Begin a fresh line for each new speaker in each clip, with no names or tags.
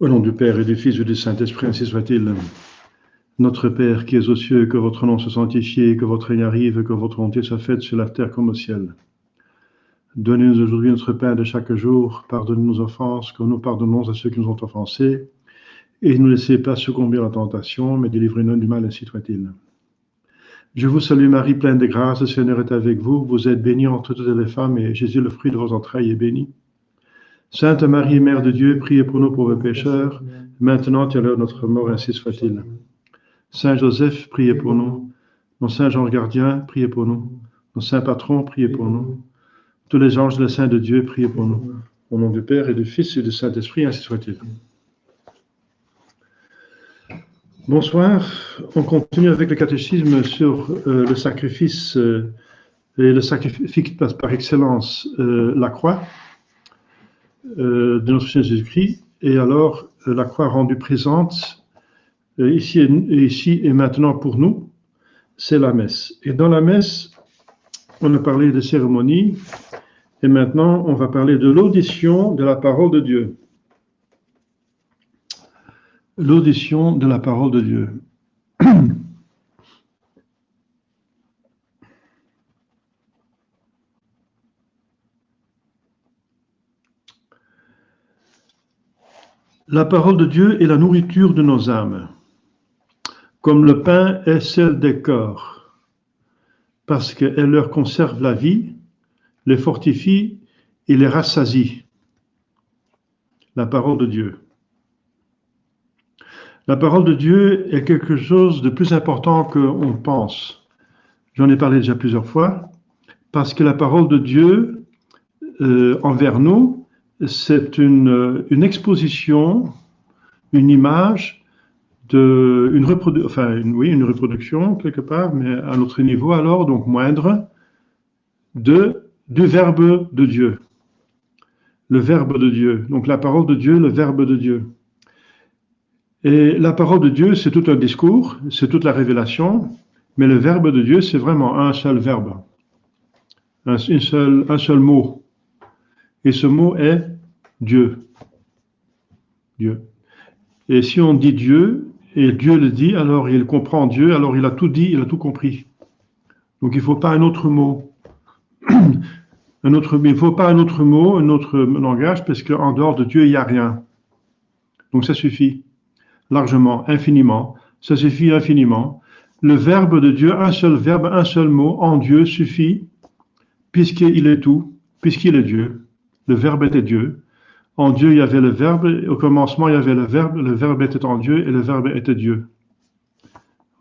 Au nom du Père et du Fils et du Saint-Esprit, ainsi soit-il. Notre Père qui es aux cieux, que votre nom soit sanctifié, que votre règne arrive, que votre volonté soit faite sur la terre comme au ciel. Donnez-nous aujourd'hui notre pain de chaque jour. Pardonnez nos offenses, comme nous pardonnons à ceux qui nous ont offensés. Et ne nous laissez pas succomber à la tentation, mais délivrez-nous du mal, ainsi soit-il. Je vous salue Marie, pleine de grâce, le Seigneur est avec vous. Vous êtes bénie entre toutes les femmes, et Jésus, le fruit de vos entrailles, est béni. Sainte Marie, Mère de Dieu, priez pour nous pauvres pécheurs, maintenant et à l'heure de notre mort, ainsi soit-il. Saint Joseph, priez pour nous. Mon Saint Jean gardien, priez pour nous. Mon Saint Patron, priez pour nous. Tous les anges et les saints de Dieu, priez pour nous. Au nom du Père et du Fils et du Saint-Esprit, ainsi soit-il. Bonsoir, on continue avec le catéchisme sur le sacrifice, et le sacrifice par excellence, la croix. De notre Seigneur Jésus-Christ, et alors la croix rendue présente ici et maintenant pour nous, c'est la messe. Et dans la messe, on a parlé de cérémonie, et maintenant on va parler de l'audition de la parole de Dieu. L'audition de la parole de Dieu. La parole de Dieu est la nourriture de nos âmes, comme le pain est celle des corps, parce qu'elle leur conserve la vie, les fortifie et les rassasie. La parole de Dieu. La parole de Dieu est quelque chose de plus important qu'on pense. J'en ai parlé déjà plusieurs fois, parce que la parole de Dieu envers nous, c'est une exposition, une image, une reproduction quelque part, mais à notre niveau alors, donc moindre, du Verbe de Dieu. Le Verbe de Dieu. Donc la parole de Dieu, le Verbe de Dieu. Et la parole de Dieu, c'est tout un discours, c'est toute la révélation, mais le Verbe de Dieu, c'est vraiment un seul verbe, un seul mot. Et ce mot est Dieu. Dieu. Et si on dit Dieu, et Dieu le dit, alors il comprend Dieu, alors il a tout dit, il a tout compris. Donc il ne faut pas un autre mot. Il ne faut pas un autre mot, un autre langage, parce qu'en dehors de Dieu, il n'y a rien. Donc ça suffit. Largement, infiniment. Ça suffit infiniment. Le Verbe de Dieu, un seul verbe, un seul mot, en Dieu suffit, puisqu'il est tout, puisqu'il est Dieu. Le Verbe était Dieu. En Dieu, il y avait le Verbe. Au commencement, il y avait le Verbe était en Dieu et le Verbe était Dieu.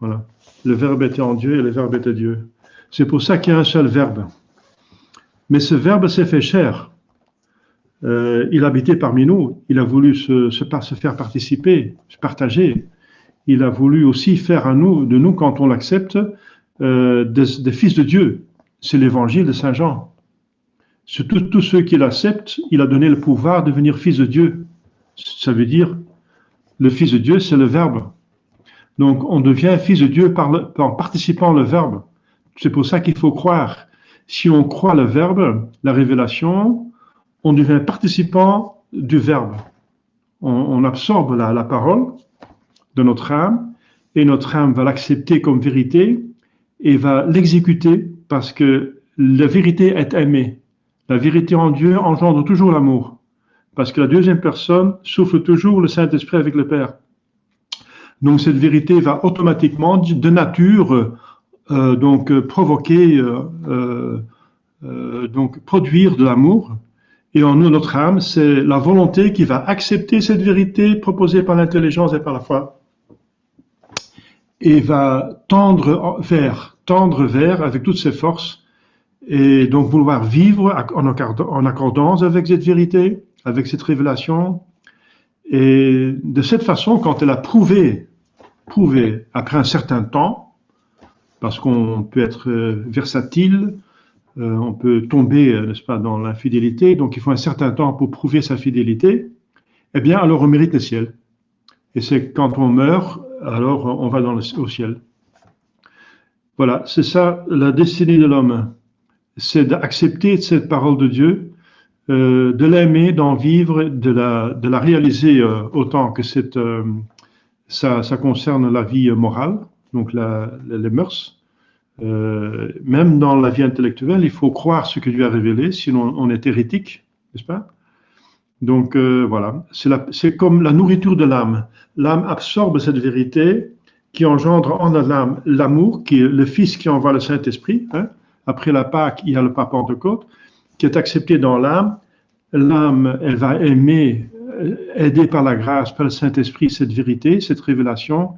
Voilà. Le Verbe était en Dieu et le Verbe était Dieu. C'est pour ça qu'il y a un seul Verbe. Mais ce Verbe s'est fait chair. Il habitait parmi nous. Il a voulu se faire participer, se partager. Il a voulu aussi faire de nous, quand on l'accepte, des fils de Dieu. C'est l'évangile de Saint Jean. Sur tous ceux qui l'acceptent, il a donné le pouvoir de devenir fils de Dieu. Ça veut dire, le fils de Dieu, c'est le Verbe. Donc, on devient fils de Dieu en participant au Verbe. C'est pour ça qu'il faut croire. Si on croit le Verbe, la révélation, on devient participant du Verbe. On absorbe la parole de notre âme, et notre âme va l'accepter comme vérité, et va l'exécuter, parce que la vérité est aimée. La vérité en Dieu engendre toujours l'amour, parce que la deuxième personne souffle toujours le Saint-Esprit avec le Père. Donc cette vérité va automatiquement, de nature, provoquer, produire de l'amour. Et en nous, notre âme, c'est la volonté qui va accepter cette vérité proposée par l'intelligence et par la foi, et va tendre vers avec toutes ses forces, et donc vouloir vivre en accordance avec cette vérité, avec cette révélation. Et de cette façon, quand elle a prouvé après un certain temps, parce qu'on peut être versatile, on peut tomber, n'est-ce pas, dans l'infidélité, donc il faut un certain temps pour prouver sa fidélité, eh bien alors on mérite le ciel. Et c'est quand on meurt, alors on va au ciel. Voilà, c'est ça la destinée de l'homme. C'est d'accepter cette parole de Dieu, de l'aimer, d'en vivre, de la réaliser autant que ça concerne la vie morale, donc les mœurs. Même dans la vie intellectuelle, il faut croire ce que Dieu a révélé, sinon on est hérétique, n'est-ce pas? Donc voilà, c'est comme la nourriture de l'âme. L'âme absorbe cette vérité qui engendre en l'âme l'amour, qui est le Fils qui envoie le Saint-Esprit. Hein. Après la Pâque, il y a le Pape Pentecôte, qui est accepté dans l'âme. L'âme, elle va aimer, aidée par la grâce, par le Saint-Esprit, cette vérité, cette révélation.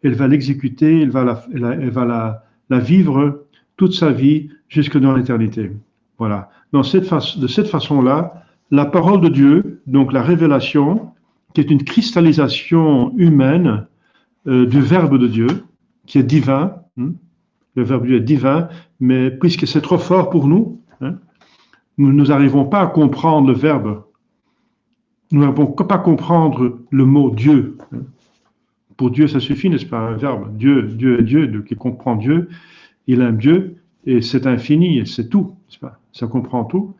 Elle va l'exécuter, elle va la vivre toute sa vie jusque dans l'éternité. Voilà. De cette façon-là, la parole de Dieu, donc la révélation, qui est une cristallisation humaine du Verbe de Dieu, qui est divin. Le Verbe de Dieu est divin, mais puisque c'est trop fort pour nous, nous n'arrivons pas à comprendre le Verbe. Nous n'arrivons pas à comprendre le mot Dieu. Pour Dieu, ça suffit, n'est-ce pas, un verbe. Dieu est Dieu, donc il comprend Dieu, il aime Dieu, et c'est infini, et c'est tout, n'est-ce pas? Ça comprend tout.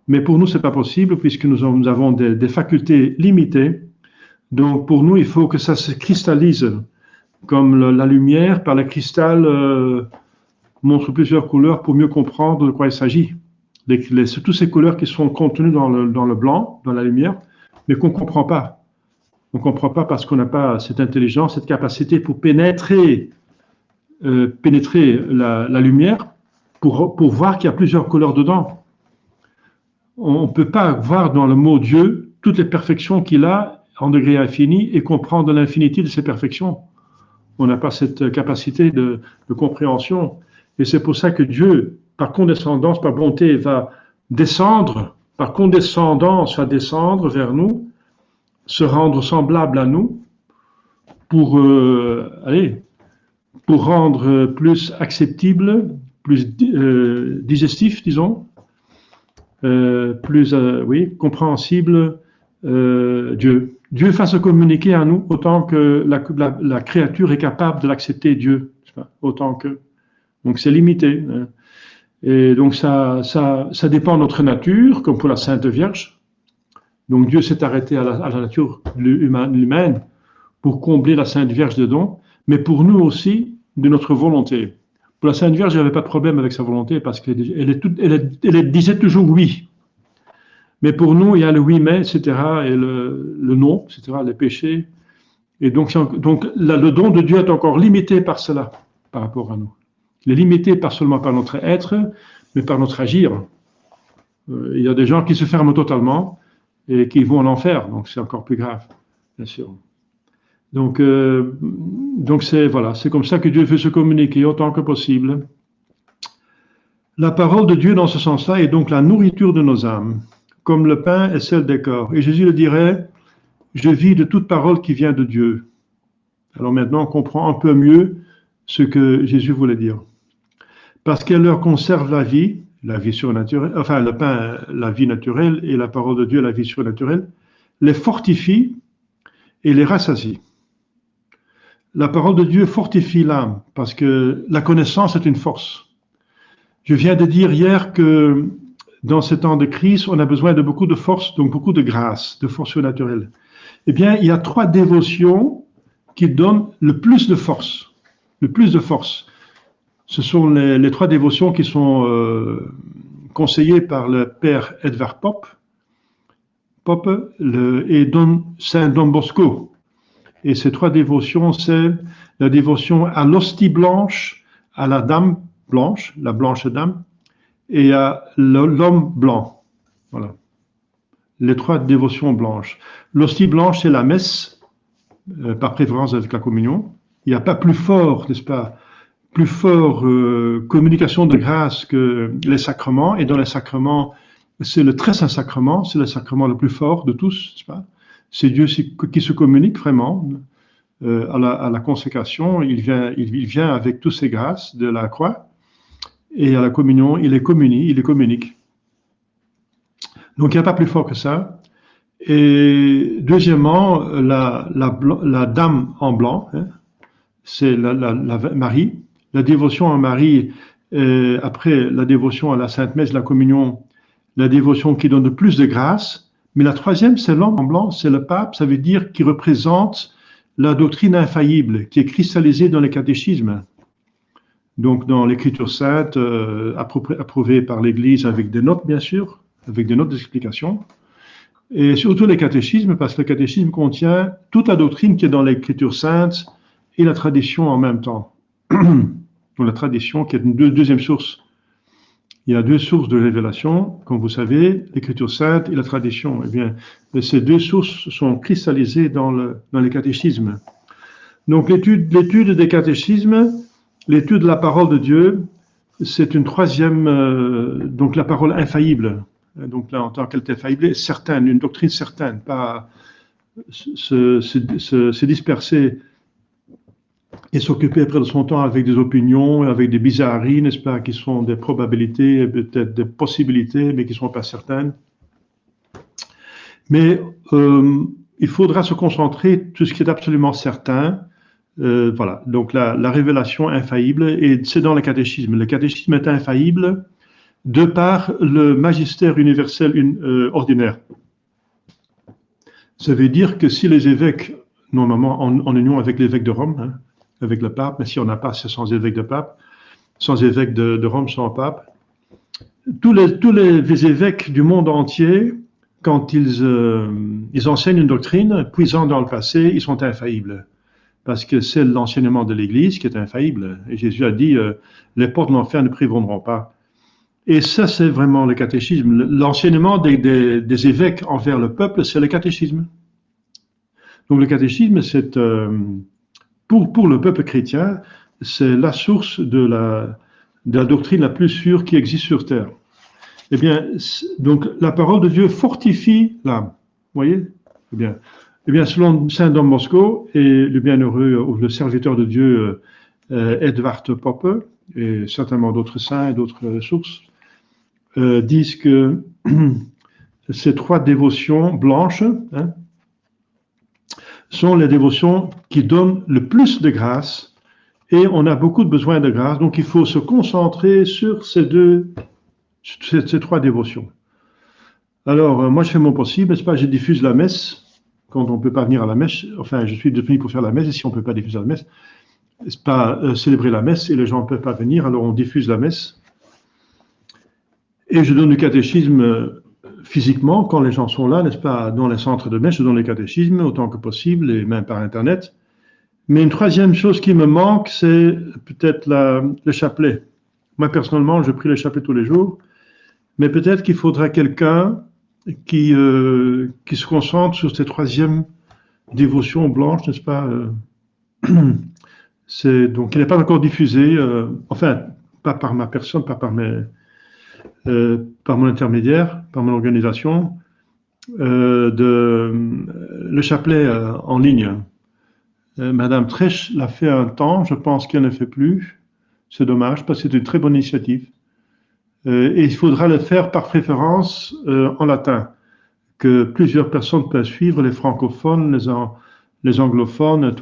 Mais pour nous, ce n'est pas possible, puisque nous avons des facultés limitées. Donc, pour nous, il faut que ça se cristallise, comme la lumière, par le cristal, montre plusieurs couleurs pour mieux comprendre de quoi il s'agit. Toutes ces couleurs qui sont contenues dans le blanc, dans la lumière, mais qu'on ne comprend pas. On ne comprend pas parce qu'on n'a pas cette intelligence, cette capacité pour pénétrer la lumière, pour voir qu'il y a plusieurs couleurs dedans. On ne peut pas voir dans le mot Dieu toutes les perfections qu'il a en degré infini et comprendre l'infinité de ces perfections. On n'a pas cette capacité de compréhension. Et c'est pour ça que Dieu, par condescendance, par bonté, va descendre, par condescendance, va descendre vers nous, se rendre semblable à nous pour rendre plus acceptable, plus digestif, disons, plus compréhensible Dieu. Dieu va se communiquer à nous autant que la créature est capable de l'accepter, Dieu, autant que. Donc c'est limité. Hein. Et donc ça dépend de notre nature, comme pour la Sainte Vierge. Donc Dieu s'est arrêté à la nature humaine pour combler la Sainte Vierge de dons, mais pour nous aussi, de notre volonté. Pour la Sainte Vierge, il n'y avait pas de problème avec sa volonté parce qu'elle disait toujours oui. Mais pour nous, il y a le oui mais, etc., et le non, etc., les péchés. Et donc le don de Dieu est encore limité par cela, par rapport à nous. Il est limité pas seulement par notre être, mais par notre agir. Il y a des gens qui se ferment totalement et qui vont en enfer, donc c'est encore plus grave, bien sûr. Donc c'est comme ça que Dieu veut se communiquer autant que possible. La parole de Dieu dans ce sens-là est donc la nourriture de nos âmes, comme le pain est celle des corps. Et Jésus le dirait, je vis de toute parole qui vient de Dieu. Alors maintenant, on comprend un peu mieux ce que Jésus voulait dire. Parce qu'elle leur conserve la vie surnaturelle, enfin le pain, la vie naturelle, et la parole de Dieu, la vie surnaturelle, les fortifie et les rassasie. La parole de Dieu fortifie l'âme, parce que la connaissance est une force. Je viens de dire hier que dans ces temps de crise, on a besoin de beaucoup de force, donc beaucoup de grâce, de force surnaturelle. Eh bien, il y a 3 dévotions qui donnent le plus de force. Le plus de force. Ce sont les 3 dévotions qui sont conseillées par le père Edvard Pope et Saint Don Bosco. Et ces 3 dévotions, c'est la dévotion à l'hostie blanche, à la dame blanche, la blanche dame, et à l'homme blanc. Voilà. Les 3 dévotions blanches. L'hostie blanche, c'est la messe, par préférence avec la communion. Il n'y a pas plus fort, n'est-ce pas, plus fort communication de grâce que les sacrements. Et dans les sacrements, c'est le très saint sacrement, c'est le sacrement le plus fort de tous, n'est-ce pas? C'est Dieu qui se communique vraiment à la consécration. Il vient avec toutes ses grâces de la croix. Et à la communion, il les communique. Donc il n'y a pas plus fort que ça. Et deuxièmement, la dame en blanc, hein, c'est la Marie. La dévotion à Marie, après la dévotion à la Sainte Messe, la communion, la dévotion qui donne le plus de grâce. Mais la troisième, c'est l'homme en blanc, c'est le pape, ça veut dire qu'il représente la doctrine infaillible qui est cristallisée dans les catéchismes. Donc dans l'écriture sainte, approuvée par l'Église avec des notes, bien sûr, avec des notes d'explication. Et surtout les catéchismes, parce que le catéchisme contient toute la doctrine qui est dans l'écriture sainte et la tradition en même temps. Donc la tradition qui est une deuxième source. Il y a deux sources de révélation, comme vous savez, l'écriture sainte et la tradition. Eh bien, ces deux sources sont cristallisées dans les catéchismes. Donc l'étude des catéchismes, l'étude de la parole de Dieu, c'est une troisième, donc la parole infaillible. Donc là, en tant qu'elle est infaillible, certaine, une doctrine certaine, pas se disperser et s'occuper après de son temps avec des opinions, avec des bizarreries, n'est-ce pas, qui sont des probabilités, peut-être des possibilités, mais qui ne sont pas certaines. Mais il faudra se concentrer sur ce qui est absolument certain. Voilà, donc la révélation infaillible, et c'est dans le catéchisme. Le catéchisme est infaillible de par le magistère universel ordinaire. Ça veut dire que si les évêques, normalement en union avec l'évêque de Rome, hein, avec le pape, mais si on n'a pas, c'est sans évêque de pape, sans évêque de Rome, sans pape, tous les évêques du monde entier, quand ils enseignent une doctrine, puisant dans le passé, ils sont infaillibles. Parce que c'est l'enseignement de l'Église qui est infaillible. Et Jésus a dit, les portes de l'enfer ne prévaudront pas. Et ça, c'est vraiment le catéchisme. L'enseignement des évêques envers le peuple, c'est le catéchisme. Donc le catéchisme, c'est pour le peuple chrétien, c'est la source de la doctrine la plus sûre qui existe sur terre. Eh bien, donc la parole de Dieu fortifie l'âme. Vous voyez? Eh bien, selon saint Don Bosco et le bienheureux, le serviteur de Dieu Edvard Poppe, et certainement d'autres saints et d'autres sources, disent que ces trois dévotions blanches, hein, sont les dévotions qui donnent le plus de grâce, et on a beaucoup de besoin de grâce, donc il faut se concentrer sur ces trois dévotions. Alors, moi je fais mon possible, n'est-ce pas, je diffuse la messe, quand on ne peut pas venir à la messe, enfin je suis disponible pour faire la messe, et si on ne peut pas diffuser la messe, n'est-ce pas, célébrer la messe, et les gens ne peuvent pas venir, alors on diffuse la messe, et je donne le catéchisme physiquement, quand les gens sont là, n'est-ce pas, dans les centres de messe, je donne le catéchisme autant que possible, et même par Internet. Mais une troisième chose qui me manque, c'est peut-être le chapelet. Moi, personnellement, je prie le chapelet tous les jours, mais peut-être qu'il faudra quelqu'un qui se concentre sur cette troisième dévotion blanche, n'est-ce pas? Donc, il n'est pas encore diffusé, enfin, pas par ma personne, pas par mon intermédiaire, par mon organisation, le chapelet en ligne. Madame Trèche l'a fait un temps, je pense qu'elle ne fait plus. C'est dommage, parce que c'est une très bonne initiative. Et il faudra le faire par préférence en latin, que plusieurs personnes peuvent suivre, les francophones, les anglophones,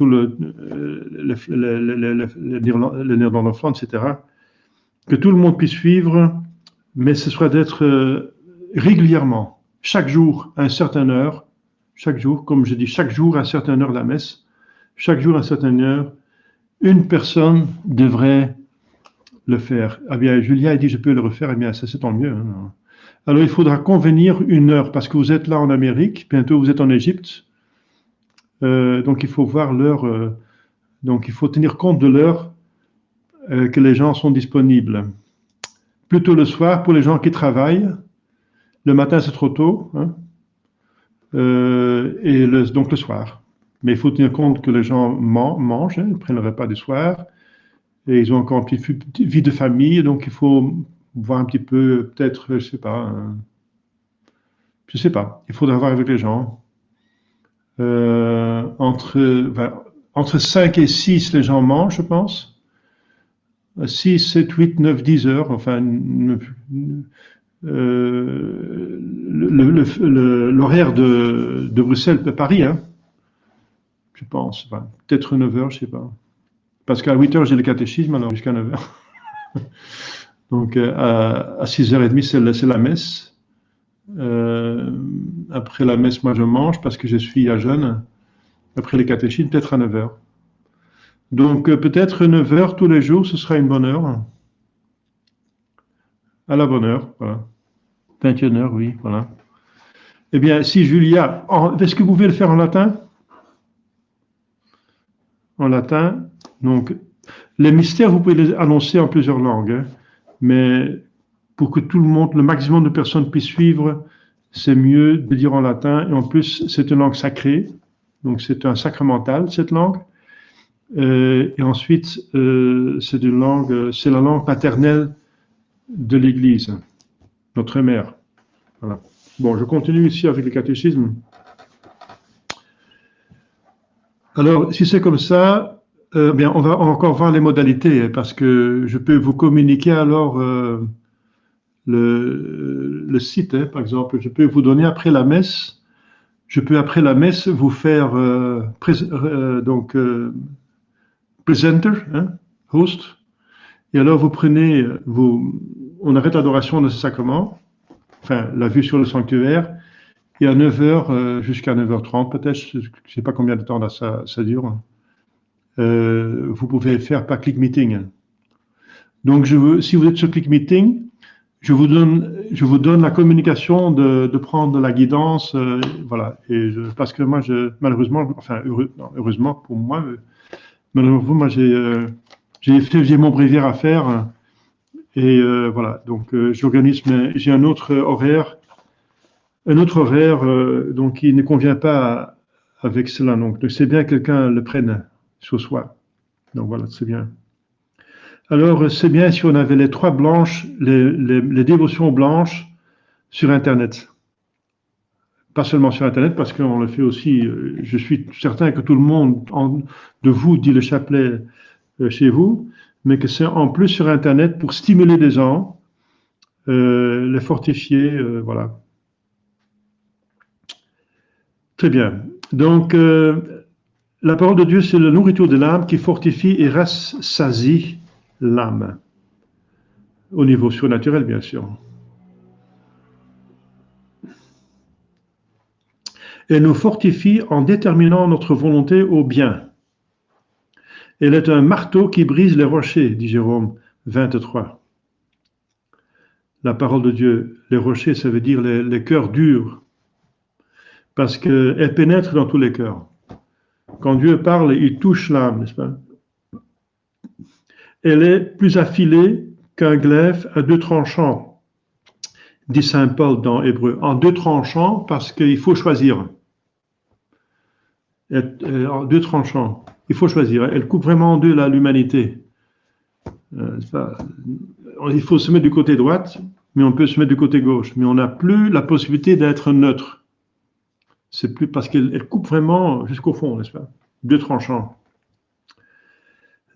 les néerlandophones, etc. Que tout le monde puisse suivre, mais ce soit d'être régulièrement, chaque jour à une certaine heure, chaque jour, comme je dis, chaque jour à une certaine heure la messe, chaque jour à une certaine heure, une personne devrait le faire. Ah bien, Julien a dit je peux le refaire, eh bien ça c'est tant mieux. Hein. Alors il faudra convenir une heure, parce que vous êtes là en Amérique, bientôt vous êtes en Égypte, donc il faut voir l'heure, donc il faut tenir compte de l'heure que les gens sont disponibles. Plutôt le soir pour les gens qui travaillent, le matin c'est trop tôt, hein, et donc le soir. Mais il faut tenir compte que les gens mangent, hein, ils prennent le repas du soir, et ils ont encore une petite vie de famille, donc il faut voir un petit peu, peut-être, je sais pas, il faudra voir avec les gens. Entre 5 et 6, les gens mangent, je pense. 6, 7, 8, 9, 10 heures, enfin, l'horaire de Bruxelles, de Paris, hein, je pense, enfin, peut-être 9 heures, je sais pas. Parce qu'à 8 heures, j'ai le catéchisme, alors jusqu'à 9 heures. Donc, à 6h30, c'est la messe. Après la messe, moi je mange parce que je suis à jeûne. Après les catéchines, peut-être à 9 heures. Donc peut-être 9 heures tous les jours, ce sera une bonne heure. À la bonne heure, voilà. 21 heures, oui, voilà. Eh bien, si Julia, est-ce que vous pouvez le faire en latin? En latin. Donc, les mystères, vous pouvez les annoncer en plusieurs langues, hein, mais pour que tout le monde, le maximum de personnes puissent suivre, c'est mieux de dire en latin. Et en plus, c'est une langue sacrée, donc c'est un sacramental, cette langue. Et ensuite, c'est c'est la langue paternelle de l'Église, notre mère. Voilà. Bon, je continue ici avec le catéchisme. Alors, si c'est comme ça, bien, on va encore voir les modalités, hein, parce que je peux vous communiquer alors le site, hein, par exemple. Je peux vous donner après la messe. Je peux après la messe vous faire presenter, hein, host. Et alors vous prenez, on arrête l'adoration de ce sacrement, enfin la vue sur le sanctuaire, et à 9 heures jusqu'à 9h30 peut-être, je ne sais pas combien de temps là ça dure, vous pouvez faire par click meeting. Donc si vous êtes sur click meeting, je vous donne la communication de prendre la guidance, voilà. Parce que moi, malheureusement, enfin heureusement pour moi, malheureusement, moi j'ai mon bréviaire à faire et voilà. Donc j'organise, mais j'ai un autre horaire donc qui ne convient pas avec cela. Donc c'est bien que quelqu'un le prenne sur soi. Donc voilà, c'est bien. Alors c'est bien si on avait les trois blanches, les dévotions blanches sur Internet. Pas seulement sur Internet, parce qu'on le fait aussi. Je suis certain que tout le monde de vous dit le chapelet chez vous, mais que c'est en plus sur Internet pour stimuler les gens, les fortifier, voilà. Très bien. Donc, la parole de Dieu, c'est la nourriture de l'âme qui fortifie et rassasie l'âme. Au niveau surnaturel, bien sûr. Elle nous fortifie en déterminant notre volonté au bien. Elle est un marteau qui brise les rochers, dit Jérôme 23. La parole de Dieu, les rochers, ça veut dire les cœurs durs, parce qu'elle pénètre dans tous les cœurs. Quand Dieu parle, il touche l'âme, n'est-ce pas? Elle est plus affilée qu'un glaive à deux tranchants, dit saint Paul dans Hébreu. En deux tranchants, parce qu'il faut choisir. En deux tranchants, il faut choisir. Elle coupe vraiment en deux l'humanité. Il faut se mettre du côté droite, mais on peut se mettre du côté gauche. Mais on n'a plus la possibilité d'être neutre. C'est plus parce qu'elle coupe vraiment jusqu'au fond, n'est-ce pas? Deux tranchants.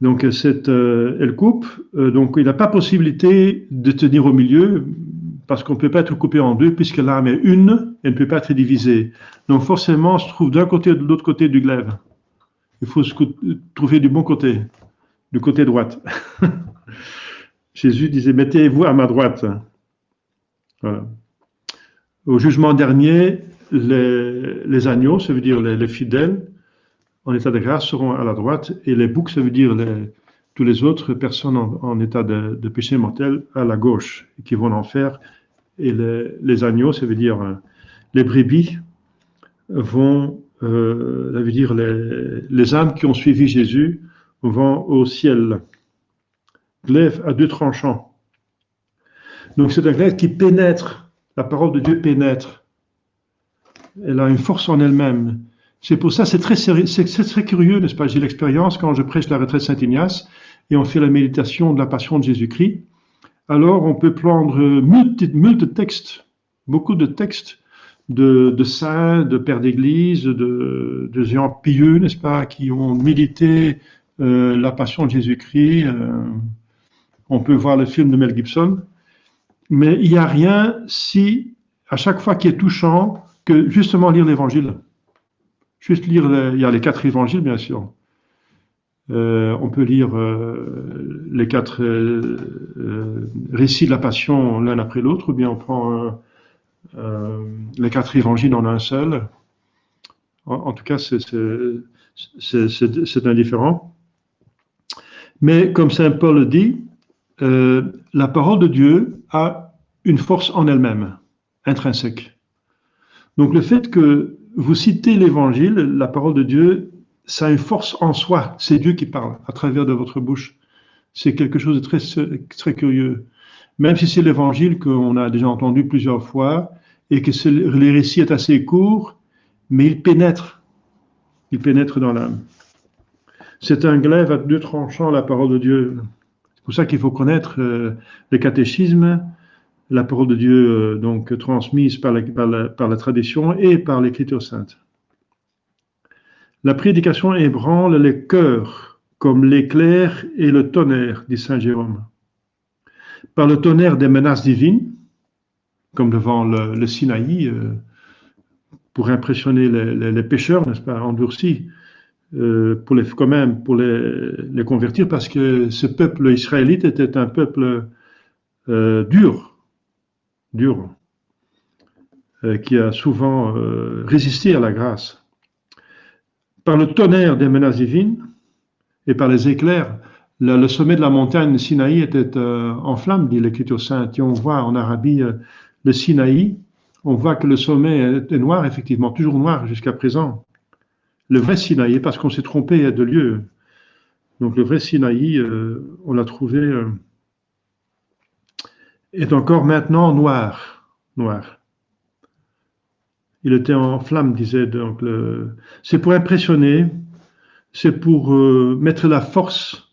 Donc elle coupe, donc il n'a pas possibilité de tenir au milieu, parce qu'on ne peut pas être coupé en deux, puisque l'âme est une, elle ne peut pas être divisée. Donc forcément, on se trouve d'un côté ou de l'autre côté du glaive. Il faut se trouver du bon côté, du côté droite. Jésus disait, mettez-vous à ma droite. Voilà. Au jugement dernier, les agneaux, ça veut dire les fidèles, en état de grâce seront à la droite, et les boucs, ça veut dire tous les autres personnes en état de péché mortel à la gauche, qui vont en enfer. Et les agneaux, ça veut dire les brebis, vont, ça veut dire les âmes qui ont suivi Jésus vont au ciel. Glaive à deux tranchants. Donc c'est un glaive qui pénètre, la parole de Dieu pénètre. Elle a une force en elle-même. C'est pour ça, c'est très curieux, n'est-ce pas? J'ai l'expérience quand je prêche la retraite Saint-Ignace et on fait la méditation de la passion de Jésus-Christ. Alors, on peut prendre multiples textes, beaucoup de textes de saints, de pères d'église, de gens pieux, n'est-ce pas, qui ont médité la passion de Jésus-Christ. On peut voir le film de Mel Gibson. Mais il n'y a rien si, à chaque fois qui est touchant, que justement lire l'évangile. Juste lire, il y a les 4 évangiles, bien sûr. On peut lire les 4 récits de la Passion l'un après l'autre, ou bien on prend Les 4 évangiles en un seul. En tout cas, c'est indifférent. Mais comme saint Paul le dit, la parole de Dieu a une force en elle-même, intrinsèque. Donc le fait que vous citez l'évangile, la parole de Dieu, ça a une force en soi. C'est Dieu qui parle à travers de votre bouche. C'est quelque chose de très, très curieux. Même si c'est l'évangile qu'on a déjà entendu plusieurs fois et que les récits est assez court, mais il pénètre dans l'âme. C'est un glaive à 2 tranchants, la parole de Dieu. C'est pour ça qu'il faut connaître le catéchisme, la parole de Dieu donc transmise par la tradition et par l'Écriture sainte. La prédication ébranle les cœurs comme l'éclair et le tonnerre, dit saint Jérôme. Par le tonnerre des menaces divines, comme devant le Sinaï, pour impressionner les pécheurs, n'est-ce pas, endurcis, pour les convertir, parce que ce peuple israélite était un peuple dur, qui a souvent résisté à la grâce. Par le tonnerre des menaces divines et par les éclairs, le sommet de la montagne Sinaï était en flammes, dit l'Écriture sainte. Et on voit en Arabie le Sinaï, on voit que le sommet était noir, effectivement, toujours noir jusqu'à présent. Le vrai Sinaï, parce qu'on s'est trompé de lieu. Donc le vrai Sinaï, on l'a trouvé, est encore maintenant noir. Il était en flammes, disait donc. C'est pour impressionner, c'est pour mettre la force,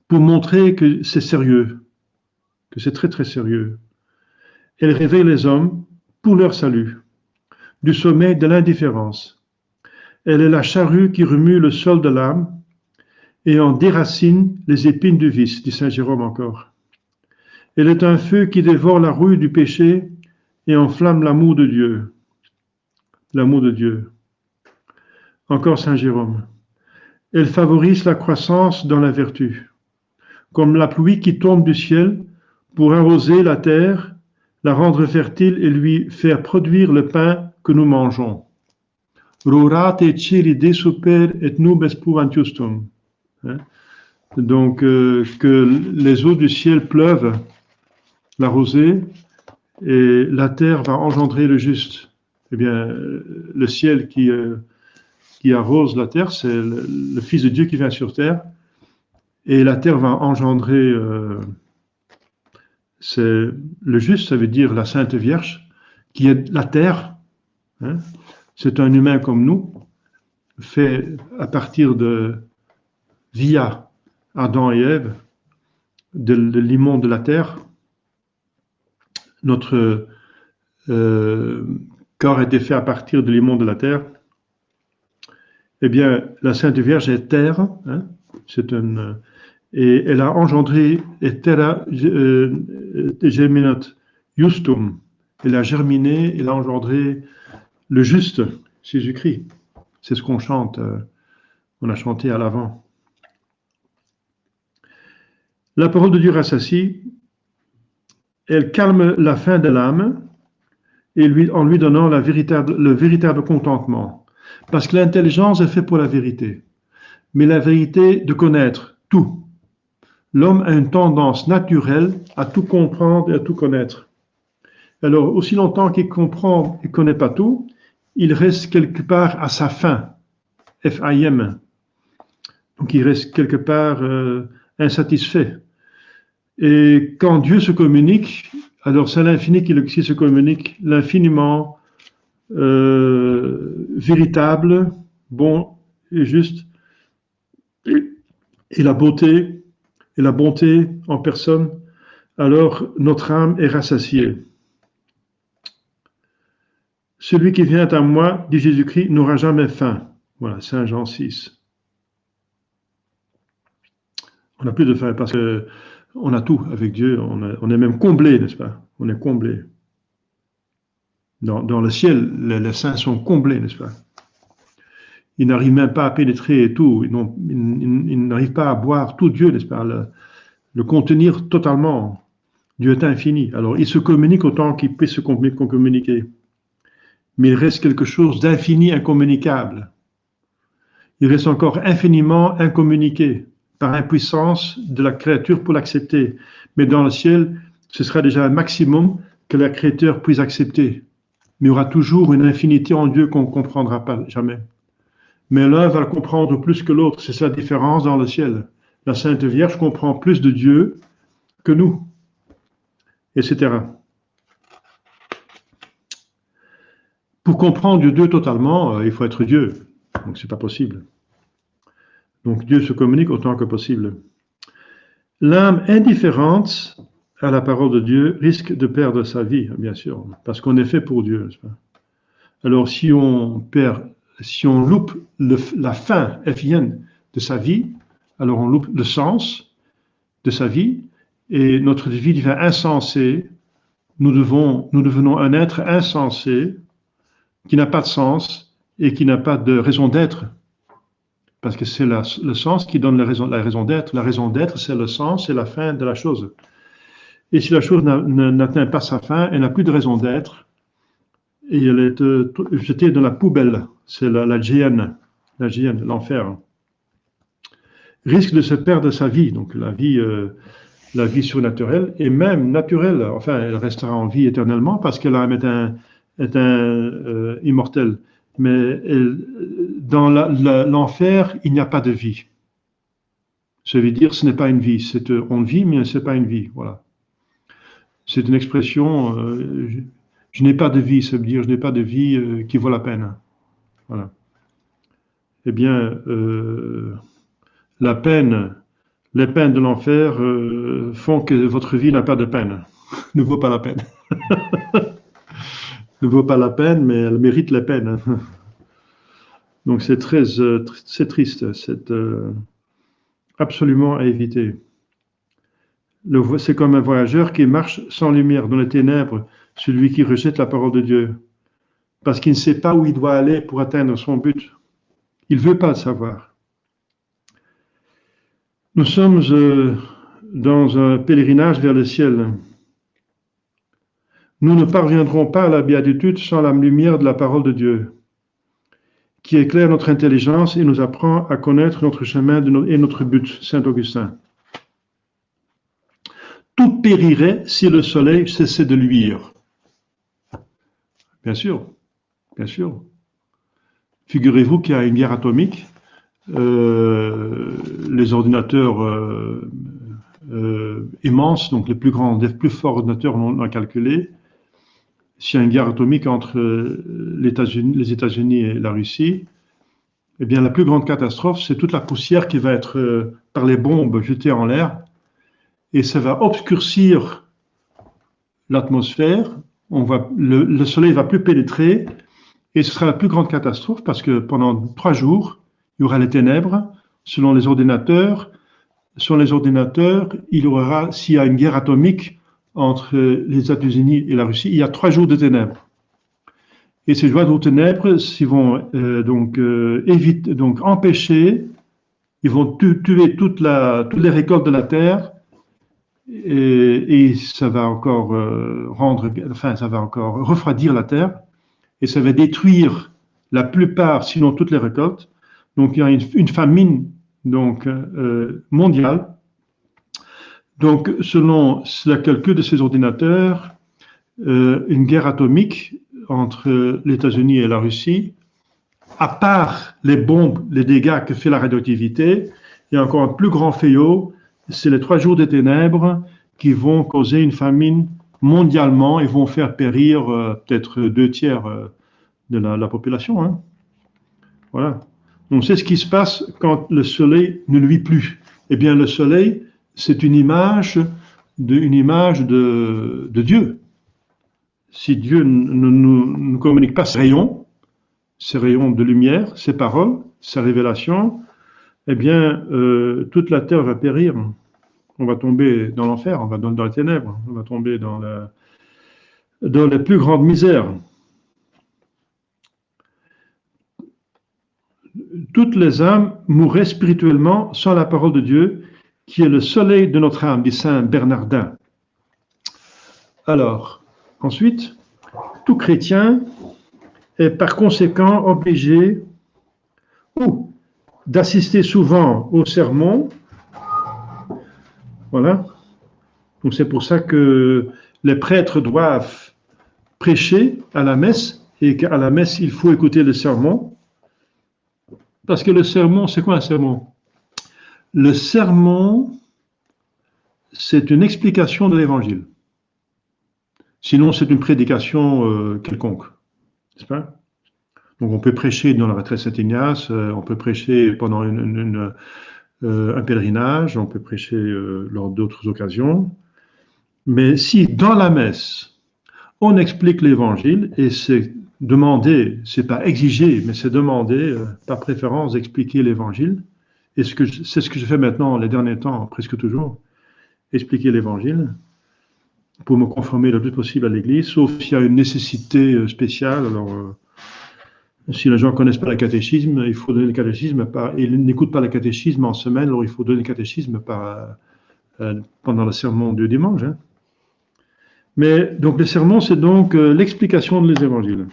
pour montrer que c'est sérieux, que c'est très très sérieux. Elle réveille les hommes pour leur salut, du sommeil de l'indifférence. Elle est la charrue qui remue le sol de l'âme et en déracine les épines du vice, dit saint Jérôme encore. Elle est un feu qui dévore la rouille du péché et enflamme l'amour de Dieu. L'amour de Dieu. Encore saint Jérôme. Elle favorise la croissance dans la vertu, comme la pluie qui tombe du ciel pour arroser la terre, la rendre fertile et lui faire produire le pain que nous mangeons. Rorate celi super et nubes puantiustum. Donc, que les eaux du ciel pleuvent, la rosée, et la terre va engendrer le juste. Eh bien, le ciel qui arrose la terre, c'est le Fils de Dieu qui vient sur terre, et la terre va engendrer, c'est le juste, ça veut dire la Sainte Vierge, qui est la terre. C'est un humain comme nous, fait à partir via Adam et Ève, de l'immonde de la terre. Notre corps a été fait à partir de l'immonde de la terre. Eh bien, la Sainte Vierge est terre, et elle a engendré terra germinat justum. Elle a germiné, elle a engendré le juste, Jésus-Christ. C'est ce qu'on chante, on a chanté à l'avant. La parole de Dieu rassasie, elle calme la faim de l'âme et en lui donnant le véritable contentement. Parce que l'intelligence est faite pour la vérité. Mais la vérité de connaître tout. L'homme a une tendance naturelle à tout comprendre et à tout connaître. Alors, aussi longtemps qu'il comprend et ne connaît pas tout, il reste quelque part à sa fin. F-I-M. Donc, il reste quelque part insatisfait. Et quand Dieu se communique, alors c'est l'infini qui se communique, l'infiniment véritable, bon et juste, et la beauté en personne, alors notre âme est rassasiée. Celui qui vient à moi, dit Jésus-Christ, n'aura jamais faim. Voilà, Saint Jean 6. On n'a plus de faim parce que on a tout avec Dieu, on est même comblé, n'est-ce pas? On est comblé. Dans le ciel, les saints sont comblés, n'est-ce pas? Ils n'arrivent même pas à pénétrer tout, ils n'arrivent pas à boire tout Dieu, n'est-ce pas? Le contenir totalement. Dieu est infini. Alors, il se communique autant qu'il peut se communiquer. Mais il reste quelque chose d'infini, incommunicable. Il reste encore infiniment incommuniqué par impuissance de la créature pour l'accepter. Mais dans le ciel, ce sera déjà un maximum que la créature puisse accepter. Mais il y aura toujours une infinité en Dieu qu'on ne comprendra pas jamais. Mais l'un va le comprendre plus que l'autre. C'est sa différence dans le ciel. La Sainte Vierge comprend plus de Dieu que nous, etc. Pour comprendre Dieu totalement, il faut être Dieu. Donc, ce n'est pas possible. Donc, Dieu se communique autant que possible. L'âme indifférente à la parole de Dieu risque de perdre sa vie, bien sûr, parce qu'on est fait pour Dieu. Alors, si on loupe la fin FIN de sa vie, alors on loupe le sens de sa vie et notre vie devient insensée. Nous devenons un être insensé qui n'a pas de sens et qui n'a pas de raison d'être. Parce que c'est le sens qui donne la raison d'être. La raison d'être, c'est le sens, c'est la fin de la chose. Et si la chose n'atteint pas sa fin, elle n'a plus de raison d'être, et elle est jetée dans la poubelle. C'est la géhenne, l'enfer. Risque de se perdre sa vie, donc la vie surnaturelle, et même naturelle. Enfin, elle restera en vie éternellement parce que l'âme est immortelle. Mais dans l'enfer, il n'y a pas de vie. Ça veut dire ce n'est pas une vie. On vit, mais ce n'est pas une vie. Voilà. C'est une expression, je n'ai pas de vie, ça veut dire je n'ai pas de vie qui vaut la peine. Voilà. Eh bien, les peines de l'enfer font que votre vie n'a pas de peine, ne vaut pas la peine. Ne vaut pas la peine, mais elle mérite la peine. Donc c'est c'est triste, c'est absolument à éviter. C'est comme un voyageur qui marche sans lumière dans les ténèbres, celui qui rejette la parole de Dieu, parce qu'il ne sait pas où il doit aller pour atteindre son but. Il ne veut pas le savoir. Nous sommes dans un pèlerinage vers le ciel. Nous ne parviendrons pas à la béatitude sans la lumière de la parole de Dieu, qui éclaire notre intelligence et nous apprend à connaître notre chemin et notre but, Saint Augustin. Tout périrait si le soleil cessait de luire. Bien sûr, bien sûr. Figurez-vous qu'il y a une guerre atomique. Les ordinateurs immenses, donc les plus forts ordinateurs l'ont calculé. S'il y a une guerre atomique entre les États-Unis et la Russie, eh bien la plus grande catastrophe, c'est toute la poussière qui va être par les bombes jetées en l'air, et ça va obscurcir l'atmosphère. Le soleil ne va plus pénétrer, et ce sera la plus grande catastrophe parce que pendant 3 jours, il y aura les ténèbres. Selon les ordinateurs, il y aura, s'il y a une guerre atomique entre les États-Unis et la Russie, il y a 3 jours de ténèbres. Et ces jours de ténèbres, ils vont empêcher, ils vont tuer toutes les récoltes de la terre, et ça va encore ça va encore refroidir la terre, et ça va détruire la plupart, sinon toutes les récoltes. Donc il y a une famine mondiale. Donc selon le calcul de ces ordinateurs, une guerre atomique entre les États-Unis et la Russie, à part les bombes, les dégâts que fait la radioactivité, il y a encore un plus grand fléau, c'est les 3 jours de ténèbres qui vont causer une famine mondialement et vont faire périr peut-être 2/3 de la population. Hein. Voilà. Donc c'est ce qui se passe quand le soleil ne luit plus. Eh bien le soleil, c'est une image de Dieu. Si Dieu ne nous communique pas ses rayons de lumière, ses paroles, sa révélation, eh bien toute la terre va périr. On va tomber dans l'enfer, on va dans les ténèbres, on va tomber dans les plus grandes misères. Toutes les âmes mourraient spirituellement sans la parole de Dieu, qui est le soleil de notre âme, dit Saint Bernardin. Alors, ensuite, tout chrétien est par conséquent obligé ou d'assister souvent au sermon. Voilà. Donc c'est pour ça que les prêtres doivent prêcher à la messe et qu'à la messe, il faut écouter le sermon. Parce que le sermon, c'est quoi un sermon? Le sermon, c'est une explication de l'évangile. Sinon, c'est une prédication quelconque. N'est-ce pas? Donc on peut prêcher dans la retraite Saint-Ignace, on peut prêcher pendant un pèlerinage, on peut prêcher lors d'autres occasions. Mais si dans la messe, on explique l'évangile, et c'est demander, c'est pas exiger, mais c'est demander, par préférence, d'expliquer l'évangile, et c'est ce que je fais maintenant, les derniers temps, presque toujours, expliquer l'évangile, pour me conformer le plus possible à l'Église, sauf s'il y a une nécessité spéciale. Alors, si les gens ne connaissent pas le catéchisme, il faut donner le catéchisme, ils n'écoutent pas le catéchisme en semaine, alors il faut donner le catéchisme pendant le sermon du dimanche. Hein. Mais donc le sermon, c'est donc l'explication des évangiles.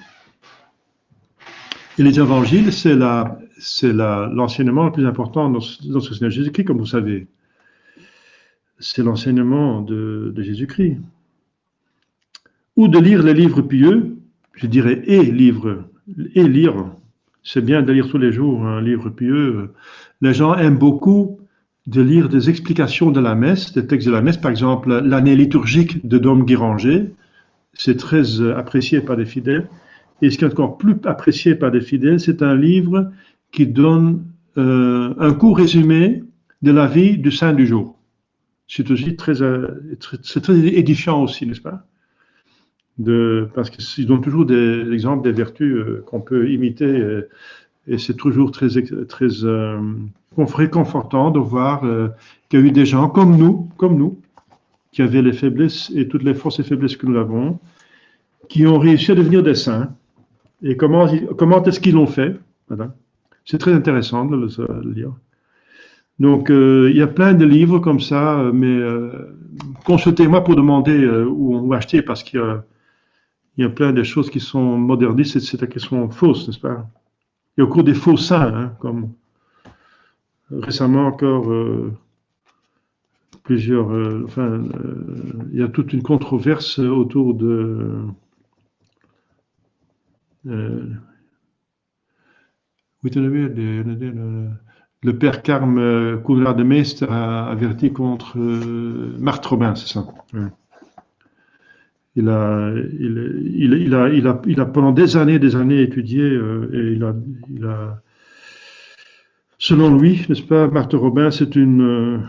Et les évangiles, c'est l'enseignement le plus important dans ce Seigneur Jésus-Christ, comme vous savez. C'est l'enseignement de Jésus-Christ. Ou de lire les livres pieux, je dirais et lire. C'est bien de lire tous les jours un livre pieux. Les gens aiment beaucoup de lire des explications de la messe, des textes de la messe, par exemple l'année liturgique de Dom Guéranger, c'est très apprécié par les fidèles. Et ce qui est encore plus apprécié par les fidèles, c'est un livre qui donne un court résumé de la vie du saint du jour. C'est aussi c'est très édifiant aussi, n'est-ce pas? Parce qu'ils donnent toujours des exemples des vertus qu'on peut imiter, et c'est toujours très réconfortant de voir qu'il y a eu des gens comme nous, qui avaient les faiblesses et toutes les forces et faiblesses que nous avons, qui ont réussi à devenir des saints. Et comment est-ce qu'ils l'ont fait? Voilà. C'est très intéressant de le lire. Donc, il y a plein de livres comme ça, mais consultez-moi pour demander où acheter, parce qu'il y a plein de choses qui sont modernistes et qui sont fausses, n'est-ce pas? Il y a encore des faux saints, hein, comme récemment encore il y a toute une controverse autour de le père Carme Coulard de Meest a averti contre Marthe Robin, c'est ça. Ouais. Il a pendant des années étudié et il a selon lui, n'est-ce pas, Marthe Robin, c'est une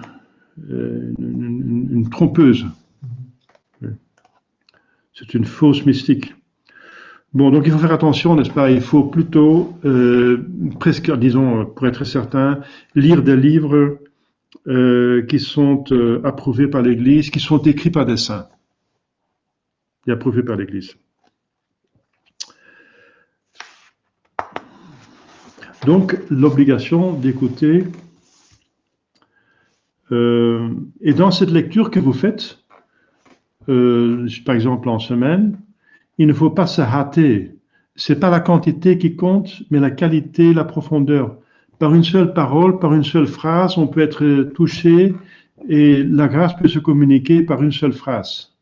trompeuse. C'est une fausse mystique. Bon, donc il faut faire attention, n'est-ce pas? Il faut plutôt, presque, disons, pour être certain, lire des livres qui sont approuvés par l'Église, qui sont écrits par des saints et approuvés par l'Église. Donc, l'obligation d'écouter. Et dans cette lecture que vous faites, par exemple en semaine, il ne faut pas se hâter. C'est pas la quantité qui compte, mais la qualité, la profondeur. Par une seule parole, par une seule phrase, on peut être touché et la grâce peut se communiquer par une seule phrase.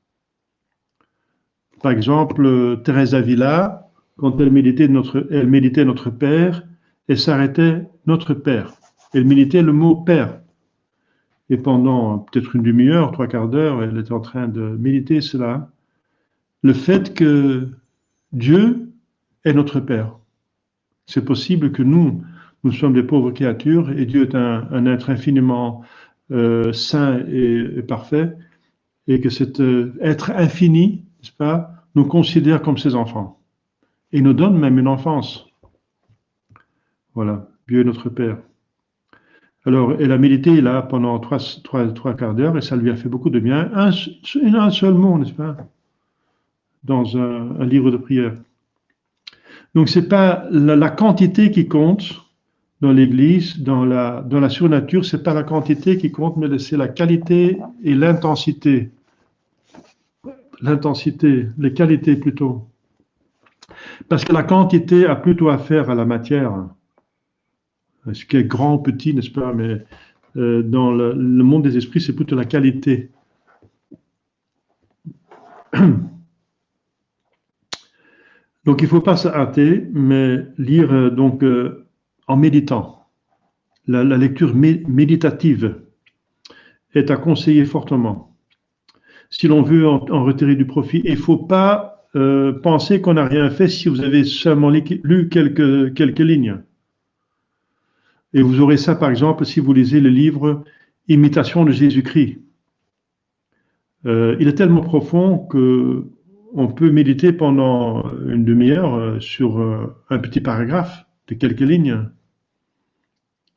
Par exemple, Thérèse d'Avila, quand elle méditait notre Père, elle s'arrêtait notre Père. Elle méditait le mot Père. Et pendant peut-être une demi-heure, 3/4 d'heure, elle était en train de méditer cela. Le fait que Dieu est notre Père. C'est possible que nous sommes des pauvres créatures et Dieu est un être infiniment saint et parfait, et que cet être infini, n'est-ce pas, nous considère comme ses enfants et nous donne même une enfance. Voilà, Dieu est notre Père. Alors, elle a médité là pendant 3/4 d'heure et ça lui a fait beaucoup de bien. Un seul mot, n'est-ce pas, dans un livre de prière. Donc, ce n'est pas la quantité qui compte dans l'Église, dans la surnature, ce n'est pas la quantité qui compte, mais c'est la qualité et l'intensité. l'intensité, les qualités plutôt. Parce que la quantité a plutôt affaire à la matière, ce qui est grand, petit, n'est-ce pas? Mais dans le monde des esprits, c'est plutôt la qualité. Donc il ne faut pas se hâter, mais lire en méditant. La lecture méditative est à conseiller fortement. Si l'on veut en retirer du profit, il ne faut pas penser qu'on n'a rien fait si vous avez seulement lu quelques lignes. Et vous aurez ça, par exemple, si vous lisez le livre Imitation de Jésus-Christ. Il est tellement profond qu'on peut méditer pendant une demi-heure sur un petit paragraphe de quelques lignes.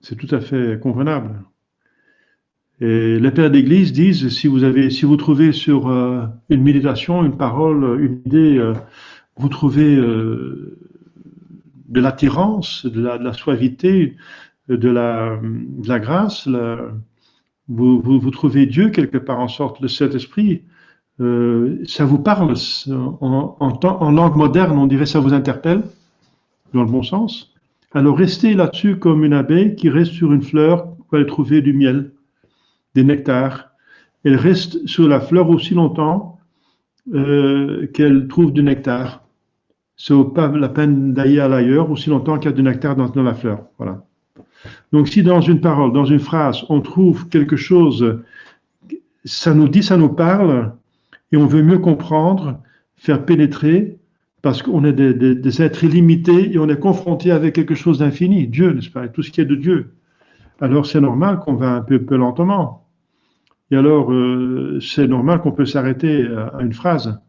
C'est tout à fait convenable. Et les pères d'Église disent, si vous trouvez sur une méditation, une parole, une idée, vous trouvez de l'attirance, de la suavité, de la grâce, vous trouvez Dieu quelque part en sorte, le Saint-Esprit, ça vous parle, en langue moderne, on dirait ça vous interpelle, dans le bon sens. Alors restez là-dessus comme une abeille qui reste sur une fleur pour aller trouver du miel, des nectars. Elle reste sur la fleur aussi longtemps qu'elle trouve du nectar. Ça vaut pas la peine d'aller ailleurs aussi longtemps qu'il y a du nectar dans la fleur. Voilà. Donc si dans une parole, dans une phrase, on trouve quelque chose, ça nous parle, et on veut mieux comprendre, faire pénétrer, parce qu'on est des êtres illimités et on est confronté avec quelque chose d'infini, Dieu, n'est-ce pas, et tout ce qui est de Dieu. Alors c'est normal qu'on va un peu lentement. Et alors c'est normal qu'on peut s'arrêter à une phrase.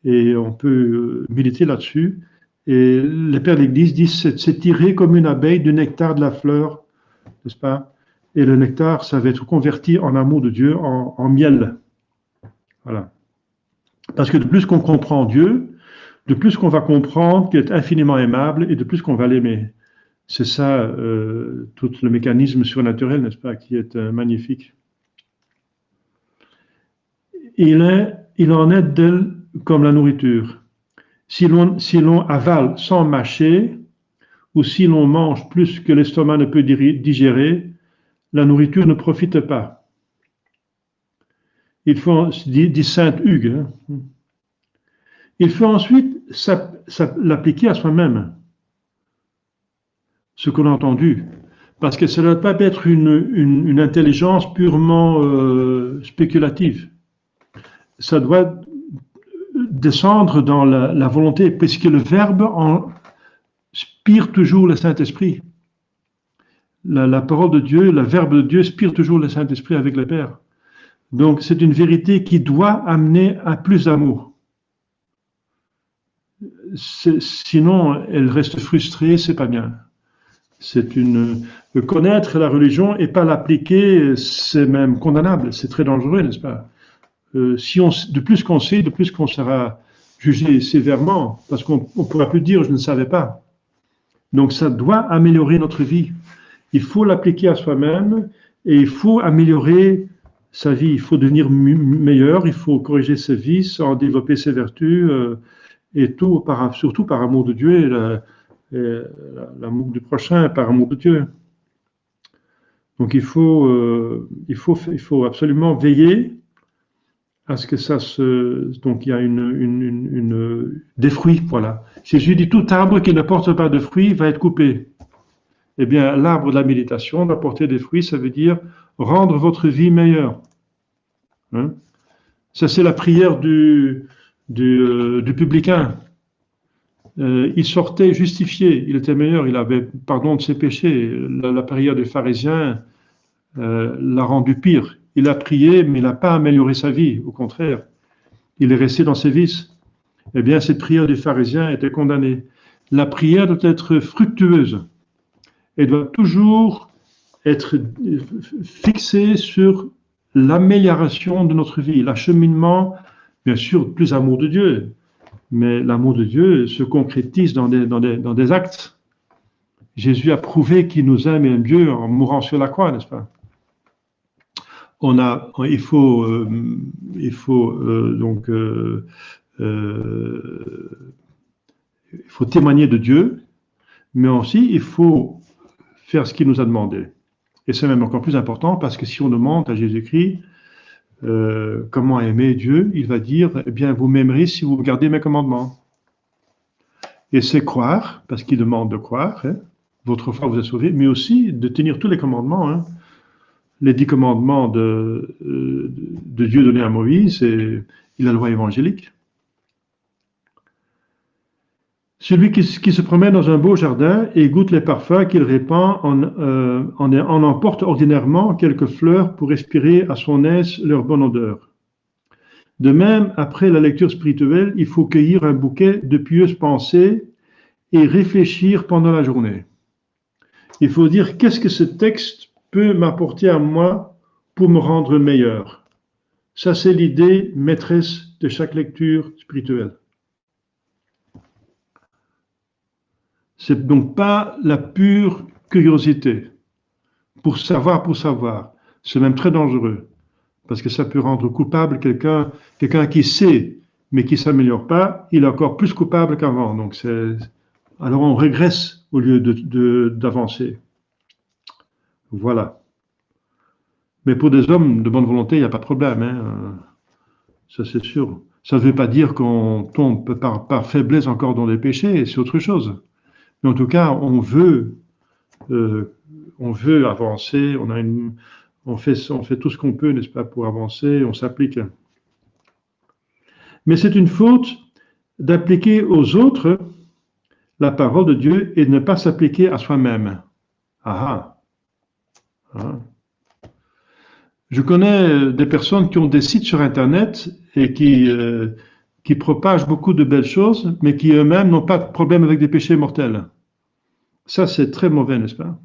Et on peut méditer là-dessus. Et les pères de l'Église disent c'est tiré comme une abeille du nectar de la fleur, n'est-ce pas? Et le nectar, ça va être converti en amour de Dieu, en miel. Voilà. Parce que de plus qu'on comprend Dieu, de plus qu'on va comprendre qu'il est infiniment aimable et de plus qu'on va l'aimer. C'est ça, tout le mécanisme surnaturel, n'est-ce pas, qui est magnifique. Il en est d'elle comme la nourriture. Si l'on avale sans mâcher, ou si l'on mange plus que l'estomac ne peut digérer, la nourriture ne profite pas. Il faut, dit Sainte Hugues, hein. Il faut ensuite l'appliquer à soi-même, ce qu'on a entendu, parce que ça ne doit pas être une intelligence purement spéculative. Ça doit descendre dans la volonté, puisque le Verbe spire toujours le Saint-Esprit. La parole de Dieu, le Verbe de Dieu spire toujours le Saint-Esprit avec le Père. Donc c'est une vérité qui doit amener à plus d'amour. Sinon, elle reste frustrée, c'est pas bien. Connaître la religion et pas l'appliquer, c'est même condamnable, c'est très dangereux, n'est-ce pas? De plus qu'on sait, de plus qu'on sera jugé sévèrement, parce qu'on ne pourra plus dire je ne savais pas. Donc ça doit améliorer notre vie. Il faut l'appliquer à soi-même et il faut améliorer sa vie. Il faut devenir meilleur, il faut corriger ses vices, en développer ses vertus, et tout, surtout par amour de Dieu et l'amour du prochain par amour de Dieu. Donc il faut absolument veiller à ce que ça donc il y a des fruits, voilà. Jésus dit tout arbre qui ne porte pas de fruits va être coupé. Eh bien, l'arbre de la méditation doit porter des fruits, ça veut dire rendre votre vie meilleure. Hein? Ça, c'est la prière du publicain. Il sortait justifié, il était meilleur, il avait pardon de ses péchés. La prière du pharisien l'a rendu pire. Il a prié, mais il n'a pas amélioré sa vie. Au contraire, il est resté dans ses vices. Eh bien, cette prière du pharisien était condamnée. La prière doit être fructueuse. Elle doit toujours être fixée sur l'amélioration de notre vie, l'acheminement, bien sûr, plus amour de Dieu. Mais l'amour de Dieu se concrétise dans des actes. Jésus a prouvé qu'il nous aime et aime Dieu en mourant sur la croix, n'est-ce pas? il faut témoigner de Dieu, mais aussi il faut faire ce qu'il nous a demandé. Et c'est même encore plus important parce que si on demande à Jésus-Christ comment aimer Dieu, il va dire, eh bien, vous m'aimerez si vous gardez mes commandements. Et c'est croire, parce qu'il demande de croire, hein, votre foi vous a sauvé, mais aussi de tenir tous les commandements, hein. Les 10 commandements de Dieu donnés à Moïse et la loi évangélique. Celui qui se promène dans un beau jardin et goûte les parfums qu'il répand en emporte ordinairement quelques fleurs pour respirer à son aise leur bonne odeur. De même, après la lecture spirituelle, il faut cueillir un bouquet de pieuses pensées et réfléchir pendant la journée. Il faut dire qu'est-ce que ce texte peut m'apporter à moi pour me rendre meilleur. Ça, c'est l'idée maîtresse de chaque lecture spirituelle. C'est donc pas la pure curiosité pour savoir. C'est même très dangereux parce que ça peut rendre coupable quelqu'un qui sait mais qui ne s'améliore pas, il est encore plus coupable qu'avant. Donc alors on régresse au lieu d'avancer. Voilà. Mais pour des hommes de bonne volonté, il n'y a pas de problème, hein. Ça c'est sûr. Ça ne veut pas dire qu'on tombe par faiblesse encore dans les péchés, c'est autre chose. Mais en tout cas, on veut avancer, on fait tout ce qu'on peut, n'est-ce pas, pour avancer, on s'applique. Mais c'est une faute d'appliquer aux autres la parole de Dieu et de ne pas s'appliquer à soi-même. Je connais des personnes qui ont des sites sur Internet et qui propagent beaucoup de belles choses, mais qui eux-mêmes n'ont pas de problème avec des péchés mortels. Ça, c'est très mauvais, n'est-ce pas?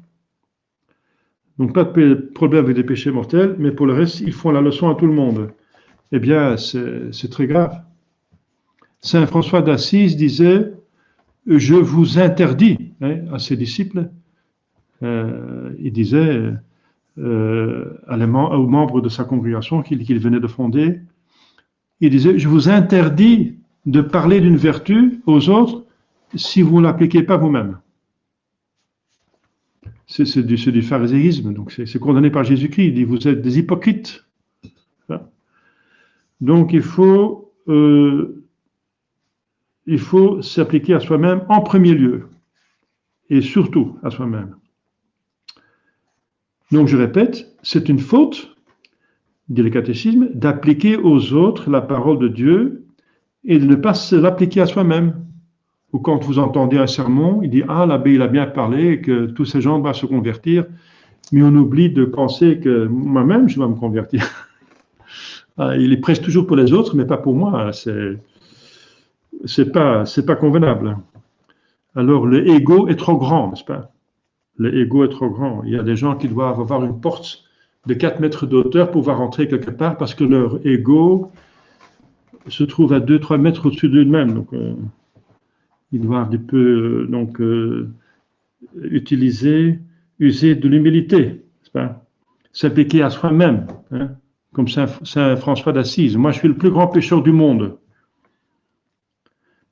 Donc, pas de problème avec des péchés mortels, mais pour le reste, ils font la leçon à tout le monde. Eh bien, c'est très grave. Saint François d'Assise disait « Je vous interdis à ses disciples ». Il disait aux membres de sa congrégation qu'il venait de fonder, il disait « Je vous interdis de parler d'une vertu aux autres si vous ne l'appliquez pas vous-même ». C'est du phariséisme, donc c'est condamné par Jésus-Christ. Il dit, vous êtes des hypocrites. Donc il faut s'appliquer à soi-même en premier lieu, et surtout à soi-même. Donc je répète, c'est une faute, dit le catéchisme, d'appliquer aux autres la parole de Dieu et de ne pas se l'appliquer à soi-même. Ou quand vous entendez un sermon, il dit « Ah, l'abbé, il a bien parlé, et que tous ces gens doivent se convertir. » Mais on oublie de penser que moi-même, je dois me convertir. Il est prêche toujours pour les autres, mais pas pour moi. C'est pas convenable. Alors, le ego est trop grand, n'est-ce pas? Le ego est trop grand. Il y a des gens qui doivent avoir une porte de 4 mètres de hauteur pour pouvoir rentrer quelque part parce que leur ego se trouve à 2-3 mètres au-dessus d'eux-mêmes. Donc, ils doivent un peu user de l'humilité, n'est-ce pas? S'appliquer à soi-même, hein, comme Saint François d'Assise. Moi, je suis le plus grand pécheur du monde.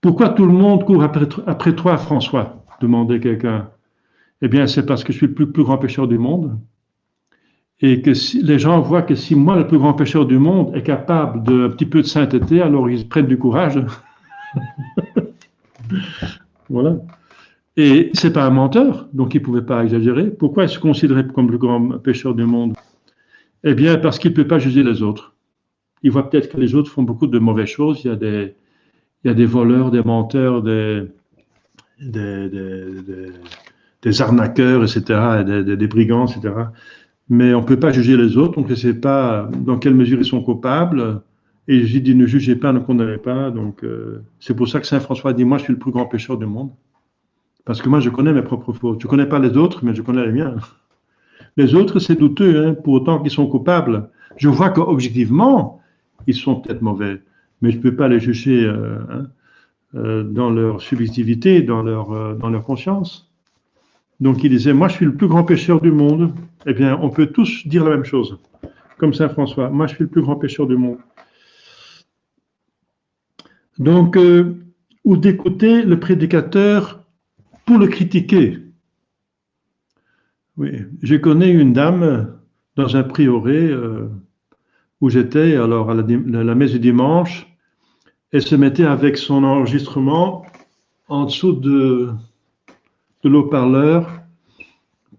Pourquoi tout le monde court après toi, François? Demandait quelqu'un. Eh bien, c'est parce que je suis le plus grand pécheur du monde. Et que si les gens voient que si moi, le plus grand pécheur du monde, est capable d'un petit peu de sainteté, alors ils prennent du courage. Voilà. Et c'est pas un menteur, donc il ne pouvait pas exagérer. Pourquoi il se considérait comme le grand pécheur du monde? Eh bien, parce qu'il ne peut pas juger les autres. Il voit peut-être que les autres font beaucoup de mauvaises choses. Il y a des voleurs, des menteurs, des arnaqueurs, etc., des brigands, etc. Mais on ne peut pas juger les autres, donc on ne sait pas dans quelle mesure ils sont coupables. Et j'ai dit, ne jugez pas, ne condamnez pas. Donc, c'est pour ça que Saint François dit, moi, je suis le plus grand pécheur du monde. Parce que moi, je connais mes propres fautes. Je ne connais pas les autres, mais je connais les miens. Les autres, c'est douteux, hein, pour autant qu'ils sont coupables. Je vois qu'objectivement, ils sont peut-être mauvais, mais je ne peux pas les juger dans leur subjectivité, dans leur conscience. Donc, il disait, moi, je suis le plus grand pécheur du monde. Eh bien, on peut tous dire la même chose. comme saint François. Moi, je suis le plus grand pécheur du monde. Donc, ou d'écouter le prédicateur pour le critiquer. Oui, je connais une dame dans un prieuré où j'étais, alors à la messe du dimanche, elle se mettait avec son enregistrement en dessous de l'haut-parleur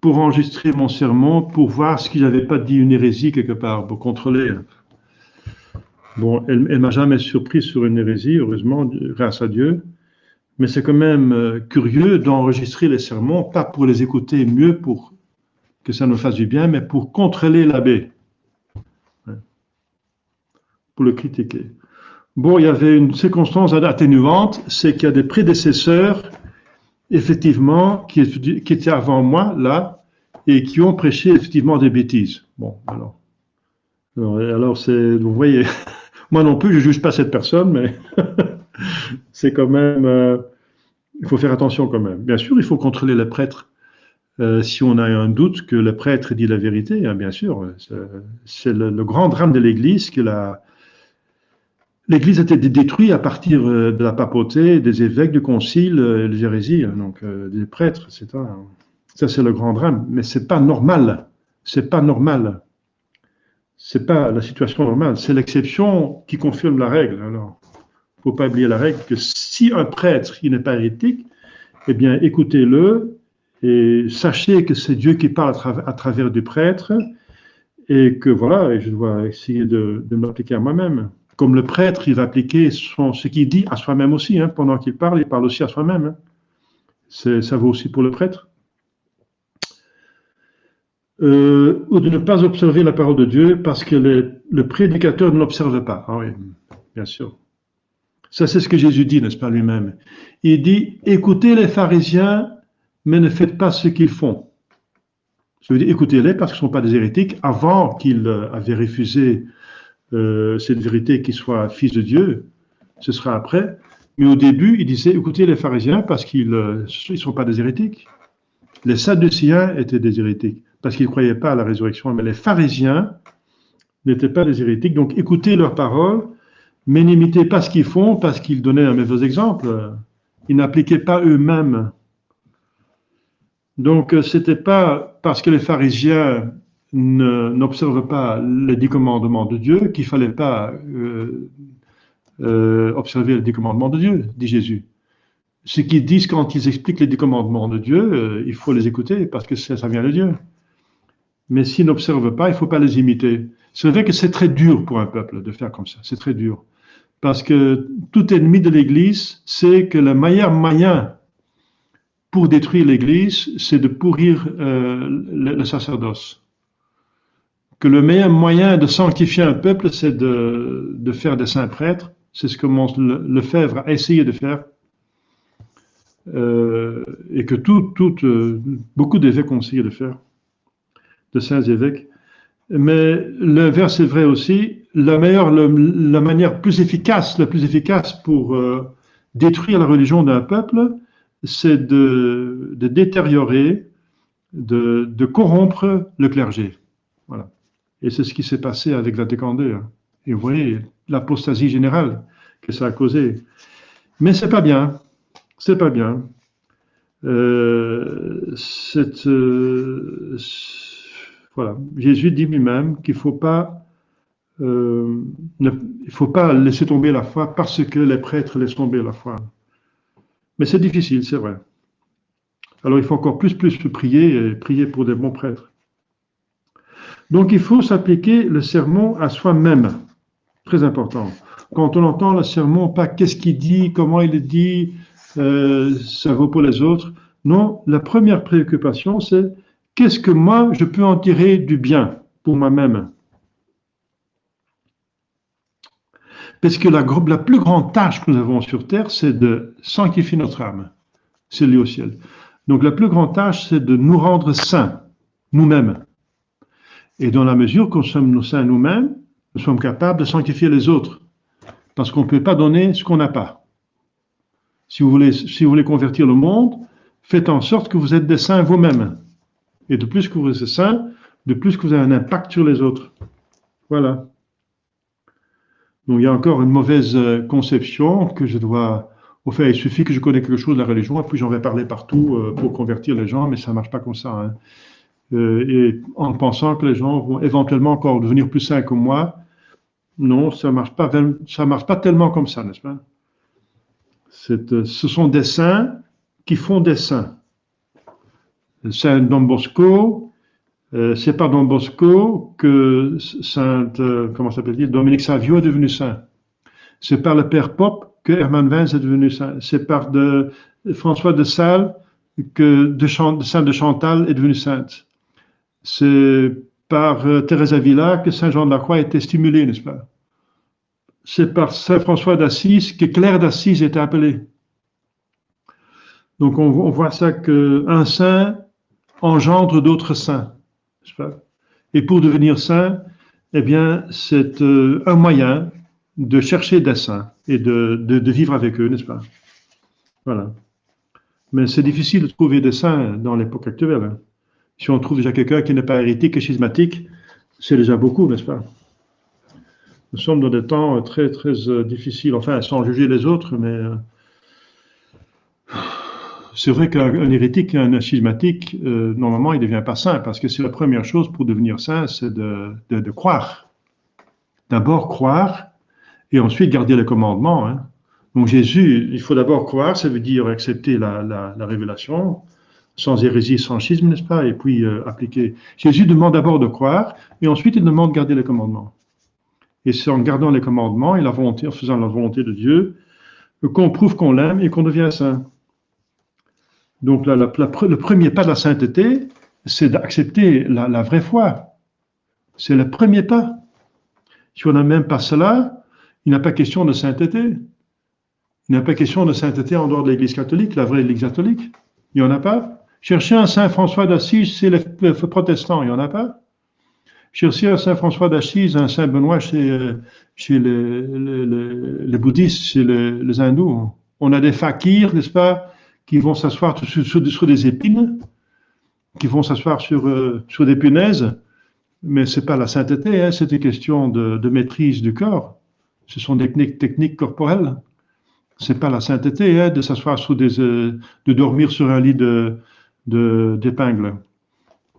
pour enregistrer mon sermon, pour voir si j'avais pas dit une hérésie quelque part, pour contrôler. Bon, elle m'a jamais surpris sur une hérésie, heureusement, grâce à Dieu. Mais c'est quand même curieux d'enregistrer les sermons, pas pour les écouter mieux, pour que ça nous fasse du bien, mais pour contrôler l'abbé, pour le critiquer. Bon, il y avait une circonstance atténuante, c'est qu'il y a des prédécesseurs, effectivement, qui étaient avant moi, là, et qui ont prêché effectivement des bêtises. Bon, alors vous voyez, moi non plus, je ne juge pas cette personne, mais c'est quand même, il faut faire attention quand même. Bien sûr, il faut contrôler les prêtres. Si on a un doute que le prêtre dit la vérité, hein, bien sûr, c'est le grand drame de l'Église, que l'Église a été détruite à partir de la papauté, des évêques, du concile, les hérésies, donc des prêtres, etc. Ça, c'est le grand drame. Mais c'est pas normal. C'est pas normal. C'est pas la situation normale. C'est l'exception qui confirme la règle. Alors, faut pas oublier la règle que si un prêtre il n'est pas hérétique, eh bien, écoutez-le et sachez que c'est Dieu qui parle à travers du prêtre et que voilà, et je dois essayer de m'appliquer à moi-même. Comme le prêtre, il va appliquer ce qu'il dit à soi-même aussi. Hein, pendant qu'il parle, il parle aussi à soi-même. Hein. Ça vaut aussi pour le prêtre. Ou de ne pas observer la parole de Dieu parce que le prédicateur ne l'observe pas. Ah oui, bien sûr. Ça, c'est ce que Jésus dit, n'est-ce pas, lui-même. Il dit, écoutez les pharisiens, mais ne faites pas ce qu'ils font. Ça veut dire, écoutez-les parce qu'ils ne sont pas des hérétiques. Avant qu'ils avaient refusé cette vérité qu'il soit fils de Dieu, ce sera après. Mais au début, il disait, écoutez les pharisiens parce qu'ils ne sont pas des hérétiques. Les sadduciens étaient des hérétiques parce qu'ils ne croyaient pas à la résurrection. Mais les pharisiens n'étaient pas des hérétiques. Donc écoutez leurs paroles, mais n'imitez pas ce qu'ils font parce qu'ils donnaient un mauvais exemple. Ils n'appliquaient pas eux-mêmes. Donc c'était pas parce que les pharisiens n'observent pas les 10 commandements de Dieu qu'il fallait pas observer les 10 commandements de Dieu, dit Jésus. Ce qu'ils disent quand ils expliquent les 10 commandements de Dieu, il faut les écouter parce que ça vient de Dieu. Mais s'ils n'observent pas, il ne faut pas les imiter. C'est vrai que c'est très dur pour un peuple de faire comme ça, c'est très dur. Parce que tout ennemi de l'Église sait que le meilleur moyen pour détruire l'Église, c'est de pourrir le sacerdoce. Que le meilleur moyen de sanctifier un peuple, c'est de faire des saints prêtres. C'est ce que Lefebvre a essayé de faire. Et que beaucoup d'évêques ont essayé de faire, de saints évêques. Mais l'inverse est vrai aussi. La manière plus efficace pour détruire la religion d'un peuple, c'est de détériorer, de corrompre le clergé. Voilà. Et c'est ce qui s'est passé avec Vatican II. Hein. Et vous voyez l'apostasie générale que ça a causé. Mais c'est pas bien. C'est pas bien. Voilà. Jésus dit lui-même qu'il faut pas laisser tomber la foi parce que les prêtres laissent tomber la foi. Mais c'est difficile, c'est vrai. Alors il faut encore plus prier et prier pour des bons prêtres. Donc il faut s'appliquer le sermon à soi-même. Très important. Quand on entend le sermon, pas qu'est-ce qu'il dit, comment il le dit, ça vaut pour les autres. Non, la première préoccupation, c'est qu'est-ce que moi, je peux en tirer du bien pour moi-même. Parce que la plus grande tâche que nous avons sur Terre, c'est de sanctifier notre âme. C'est lié au ciel. Donc la plus grande tâche, c'est de nous rendre saints, nous-mêmes. Et dans la mesure que nous sommes saints nous-mêmes, nous sommes capables de sanctifier les autres. Parce qu'on ne peut pas donner ce qu'on n'a pas. Si vous voulez convertir le monde, faites en sorte que vous êtes des saints vous-même. Et de plus que vous êtes saints, de plus que vous avez un impact sur les autres. Voilà. Donc il y a encore une mauvaise conception que je dois... Au fait, il suffit que je connais quelque chose de la religion, et puis j'en vais parler partout pour convertir les gens, mais ça ne marche pas comme ça, hein. Et en pensant que les gens vont éventuellement encore devenir plus sains que moi, non, ça marche pas tellement comme ça, n'est-ce pas? Ce sont des saints qui font des saints. Saint Don Bosco, c'est par Don Bosco que comment s'appelle-t-il, Dominique Savio est devenu saint. C'est par le père Pope que Hermann Wens est devenu saint. C'est par François de Sales que Sainte de Chantal est devenue sainte. C'est par Thérèse Avila que Saint Jean de la Croix a été stimulé, n'est-ce pas? C'est par Saint François d'Assise que Claire d'Assise est appelée. Donc on voit ça qu'un saint engendre d'autres saints, n'est-ce pas? Et pour devenir saint, eh bien, c'est un moyen de chercher des saints et de vivre avec eux, n'est-ce pas? Voilà. Mais c'est difficile de trouver des saints dans l'époque actuelle, hein. Si on trouve déjà quelqu'un qui n'est pas hérétique et schismatique, c'est déjà beaucoup, n'est-ce pas? Nous sommes dans des temps très, très difficiles, enfin, sans juger les autres, mais c'est vrai qu'un hérétique, un schismatique, normalement, il ne devient pas saint, parce que c'est la première chose pour devenir saint, c'est de croire. D'abord croire, et ensuite garder les commandements, hein. Donc Jésus, il faut d'abord croire, ça veut dire accepter la révélation, sans hérésie, sans schisme, n'est-ce pas? Et puis appliquer. Jésus demande d'abord de croire, et ensuite il demande de garder les commandements. Et c'est en gardant les commandements et la volonté, en faisant la volonté de Dieu, qu'on prouve qu'on l'aime et qu'on devient saint. Donc là, le premier pas de la sainteté, c'est d'accepter la vraie foi. C'est le premier pas. Si on n'a même pas cela, il n'y a pas question de sainteté. Il n'y a pas question de sainteté en dehors de l'Église catholique, la vraie Église catholique. Il n'y en a pas. Cherchez un Saint François d'Assise chez les protestants, il n'y en a pas. Cherchez un Saint François d'Assise, un Saint Benoît chez les bouddhistes, chez les hindous. On a des fakirs, n'est-ce pas, qui vont s'asseoir sur des épines, qui vont s'asseoir sur des punaises, mais ce n'est pas la sainteté, hein, c'est une question de maîtrise du corps. Ce sont des techniques corporelles. Ce n'est pas la sainteté, hein, de s'asseoir de dormir sur un lit d'épingles.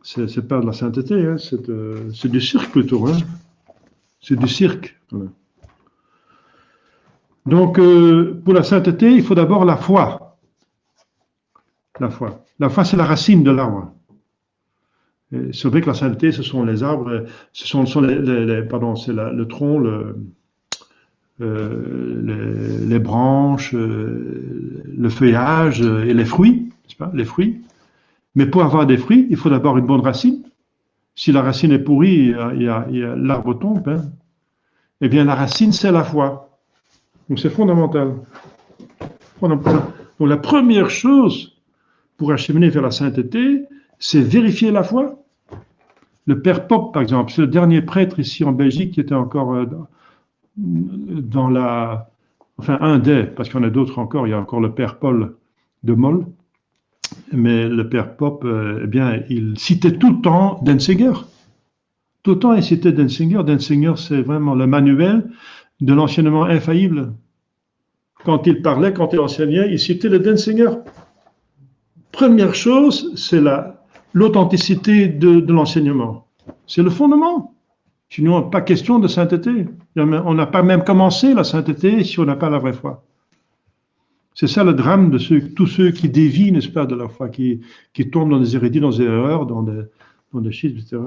C'est pas de la sainteté, hein, c'est du cirque plutôt, hein. C'est du cirque. Voilà. Donc, pour la sainteté, il faut d'abord la foi. La foi. La foi, c'est la racine de l'arbre. C'est vrai que la sainteté, ce sont les arbres, ce sont pardon, c'est le tronc, les branches, le feuillage et les fruits, n'est-ce pas, les fruits. Mais pour avoir des fruits, il faut d'abord une bonne racine. Si la racine est pourrie, l'arbre tombe, hein. Eh bien, la racine, c'est la foi. Donc, c'est fondamental. Donc, la première chose pour acheminer vers la sainteté, c'est vérifier la foi. Le Père Pope, par exemple, c'est le dernier prêtre ici en Belgique qui était encore enfin, un des, parce qu'il y en a d'autres encore, il y a encore le Père Paul de Molle. Mais le Père Pope, eh bien, il citait tout le temps Denzinger. Tout le temps, il citait Denzinger. Denzinger, c'est vraiment le manuel de l'enseignement infaillible. Quand il parlait, quand il enseignait, il citait le Denzinger. Première chose, c'est l'authenticité de l'enseignement. C'est le fondement. Sinon, pas question de sainteté. On n'a pas même commencé la sainteté si on n'a pas la vraie foi. C'est ça le drame de tous ceux qui dévient, n'est-ce pas, de la foi, qui tombent dans des hérésies, dans des erreurs, dans des schismes, etc.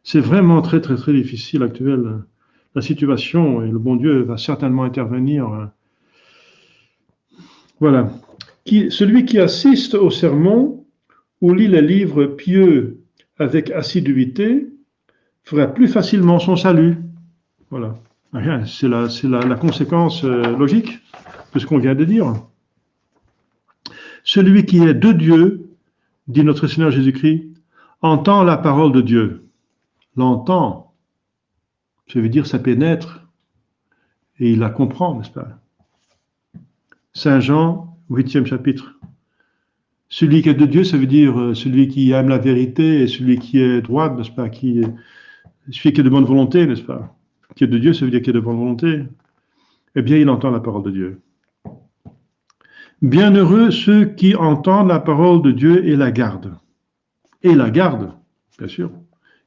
C'est vraiment très, très, très difficile actuellement, la situation, et le bon Dieu va certainement intervenir. Voilà. Celui qui assiste au sermon ou lit les livres pieux avec assiduité fera plus facilement son salut. Voilà. C'est la conséquence logique de ce qu'on vient de dire. Celui qui est de Dieu, dit notre Seigneur Jésus-Christ, entend la parole de Dieu. L'entend, ça veut dire ça pénètre, et il la comprend, n'est-ce pas? Saint Jean, 8e chapitre. Celui qui est de Dieu, ça veut dire celui qui aime la vérité et celui qui est droit, n'est-ce pas, qui Celui qui est de bonne volonté, n'est-ce pas? Qui est de Dieu, ça veut dire qui est de bonne volonté. Eh bien, il entend la parole de Dieu. Bienheureux ceux qui entendent la parole de Dieu et la gardent. Et la gardent, bien sûr.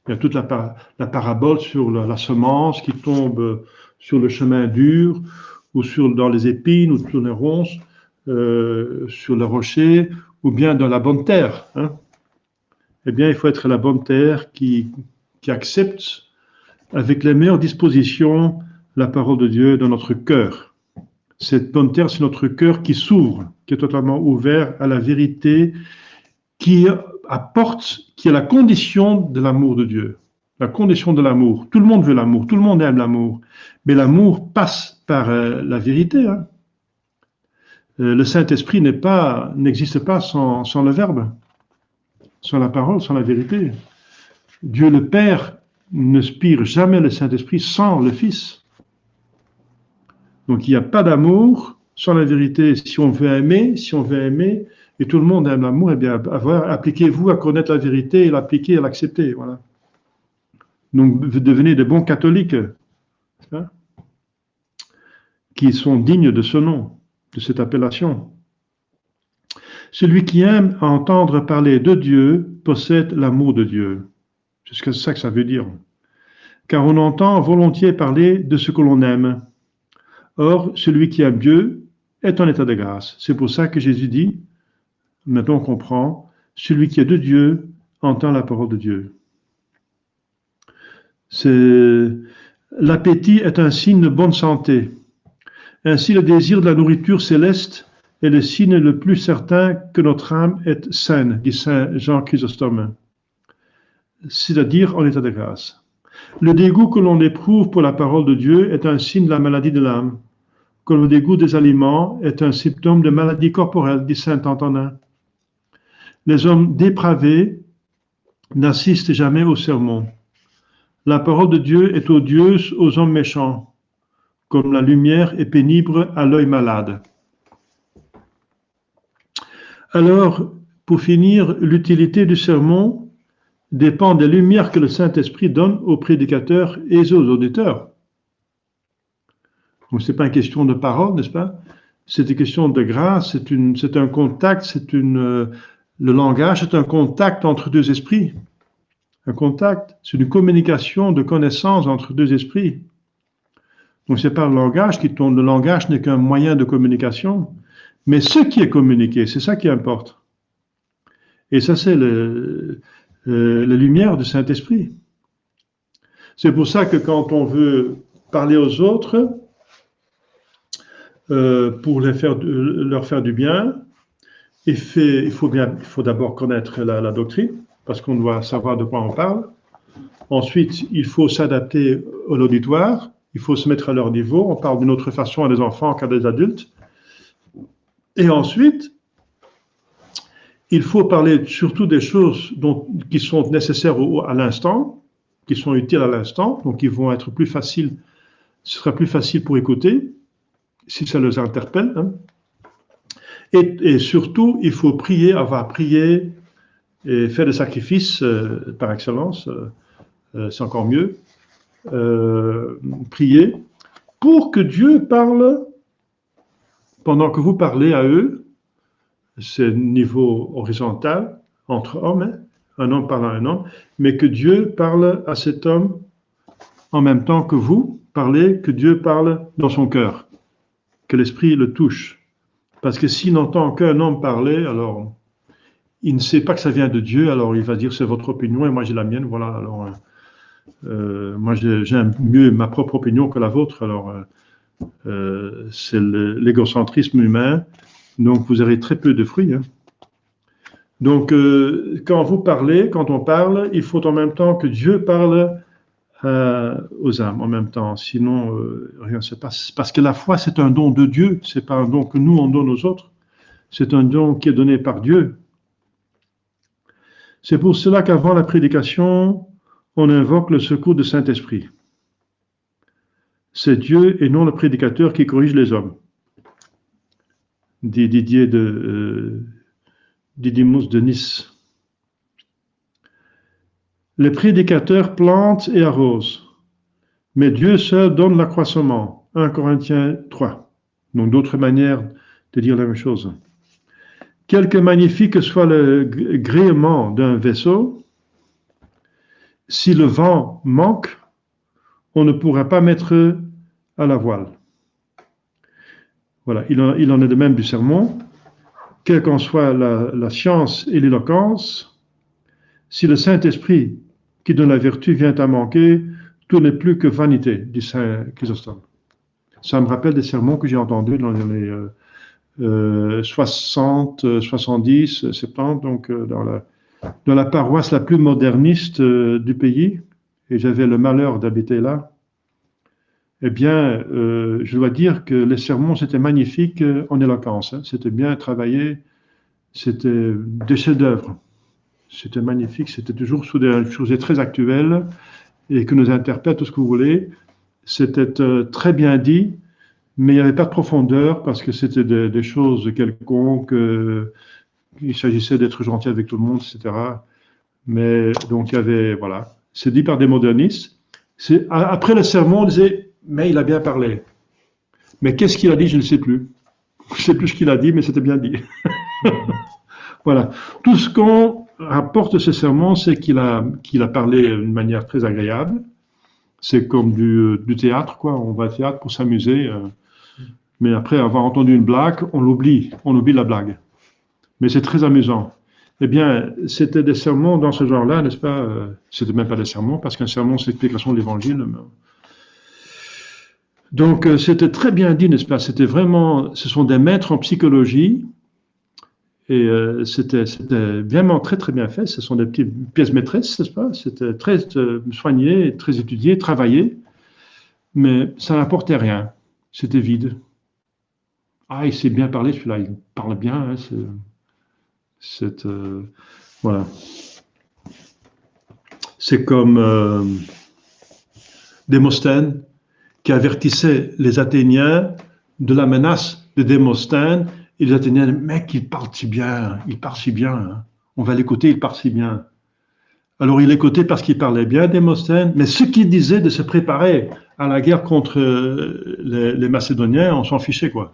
Il y a toute la parabole sur la semence qui tombe sur le chemin dur, ou dans les épines, ou sur les ronces, sur le rocher, ou bien dans la bonne terre. Hein. Eh bien, il faut être la bonne terre qui accepte avec les meilleures dispositions la parole de Dieu dans notre cœur. Cette bonne terre, c'est notre cœur qui s'ouvre, qui est totalement ouvert à la vérité, qui est la condition de l'amour de Dieu. La condition de l'amour. Tout le monde veut l'amour, tout le monde aime l'amour. Mais l'amour passe par la vérité. Hein. Le Saint-Esprit n'existe pas sans le Verbe, sans la parole, sans la vérité. Dieu le Père ne spire jamais le Saint-Esprit sans le Fils. Donc il n'y a pas d'amour sans la vérité. Si on veut aimer, et tout le monde aime l'amour, eh bien appliquez-vous à connaître la vérité et l'appliquer et l'accepter. Voilà. Donc vous devenez de bons catholiques hein, qui sont dignes de ce nom, de cette appellation. Celui qui aime entendre parler de Dieu possède l'amour de Dieu. C'est ça que ça veut dire. Car on entend volontiers parler de ce que l'on aime. Or, celui qui aime Dieu est en état de grâce. C'est pour ça que Jésus dit, maintenant on comprend, celui qui est de Dieu entend la parole de Dieu. L'appétit est un signe de bonne santé. Ainsi, le désir de la nourriture céleste est le signe le plus certain que notre âme est saine, dit saint Jean Chrysostome, c'est-à-dire en état de grâce. Le dégoût que l'on éprouve pour la parole de Dieu est un signe de la maladie de l'âme, comme le dégoût des aliments est un symptôme de maladie corporelle, dit saint Antonin. Les hommes dépravés n'assistent jamais au sermon. La parole de Dieu est odieuse aux hommes méchants, comme la lumière est pénible à l'œil malade. Alors, pour finir, l'utilité du sermon dépend des lumières que le Saint-Esprit donne aux prédicateurs et aux auditeurs. Donc, ce n'est pas une question de parole, n'est-ce pas? C'est une question de grâce, c'est un contact, le langage est un contact entre deux esprits. Un contact, c'est une communication de connaissances entre deux esprits. Donc, ce n'est pas le langage qui tourne. Le langage n'est qu'un moyen de communication. Mais ce qui est communiqué, c'est ça qui importe. Et ça, c'est la lumière du Saint-Esprit. C'est pour ça que quand on veut parler aux autres, pour leur faire du bien, il faut d'abord connaître la doctrine, parce qu'on doit savoir de quoi on parle. Ensuite, il faut s'adapter à l'auditoire, il faut se mettre à leur niveau. On parle d'une autre façon à des enfants qu'à des adultes. Et ensuite, il faut parler surtout des choses qui sont nécessaires à l'instant, qui sont utiles à l'instant, donc qui vont être plus faciles, ce sera plus facile pour écouter, si ça les interpelle. Hein. Et surtout, il faut prier, avoir prié et faire des sacrifices par excellence, c'est encore mieux. Prier pour que Dieu parle pendant que vous parlez à eux. C'est niveau horizontal entre hommes, hein, un homme parlant à un homme, mais que Dieu parle à cet homme en même temps que vous parlez, que Dieu parle dans son cœur, que l'esprit le touche. Parce que s'il n'entend qu'un homme parler, alors il ne sait pas que ça vient de Dieu, alors il va dire c'est votre opinion et moi j'ai la mienne, voilà. Alors moi j'aime mieux ma propre opinion que la vôtre, alors c'est l'égocentrisme humain, donc vous aurez très peu de fruits. Hein. Donc quand on parle, il faut en même temps que Dieu parle aux âmes en même temps, sinon rien ne se passe. Parce que la foi c'est un don de Dieu, c'est pas un don que nous on donne aux autres, c'est un don qui est donné par Dieu. C'est pour cela qu'avant la prédication, on invoque le secours du Saint-Esprit. C'est Dieu et non le prédicateur qui corrige les hommes. Didymus de Nice. Les prédicateurs plantent et arrosent, mais Dieu seul donne l'accroissement. 1 Corinthiens 3. Donc d'autres manières de dire la même chose. Quelque magnifique que soit le gréement d'un vaisseau, si le vent manque, on ne pourra pas mettre à la voile. Voilà, il en est de même du sermon. Quelle qu'en soit la science et l'éloquence, si le Saint-Esprit qui donne la vertu vient à manquer, tout n'est plus que vanité, dit Saint Chrysostome. Ça me rappelle des sermons que j'ai entendus dans les 60, 70, 70, donc dans la paroisse la plus moderniste du pays, et j'avais le malheur d'habiter là. Eh bien, je dois dire que les sermons, c'était magnifique en éloquence. Hein. C'était bien travaillé, c'était des chefs-d'œuvre. C'était magnifique, c'était toujours sur des choses très actuelles et que nous interprète tout ce que vous voulez. C'était très bien dit, mais il n'y avait pas de profondeur parce que c'était des choses quelconques. Il s'agissait d'être gentil avec tout le monde, etc. Mais donc il y avait, voilà, c'est dit par des modernistes. Après le sermon, on disait, mais il a bien parlé. Mais qu'est-ce qu'il a dit, je ne sais plus. Je ne sais plus ce qu'il a dit, mais c'était bien dit. Voilà. Tout ce qu'on rapporte de ce sermon, c'est qu'il a parlé d'une manière très agréable. C'est comme du théâtre, quoi. On va au théâtre pour s'amuser. Mais après avoir entendu une blague, on oublie la blague. Mais c'est très amusant. Eh bien, c'était des sermons dans ce genre-là, n'est-ce pas? C'était même pas des sermons, parce qu'un sermon, c'est l'explication de l'évangile. Donc, c'était très bien dit, n'est-ce pas? C'était vraiment, ce sont des maîtres en psychologie, et c'était vraiment très, très bien fait. Ce sont des petites pièces maîtresses, n'est-ce pas? C'était très soigné, très étudié, travaillé, mais ça n'apportait rien. C'était vide. Ah, il sait bien parler, celui-là, il parle bien, hein, voilà. C'est comme Démosthène qui avertissait les Athéniens de la menace de Démosthène. Et les Athéniens, mec, il parle si bien, hein. On va l'écouter, il parle si bien. Alors il écoutait parce qu'il parlait bien, Démosthène, mais ce qu'il disait de se préparer à la guerre contre les Macédoniens, on s'en fichait, quoi.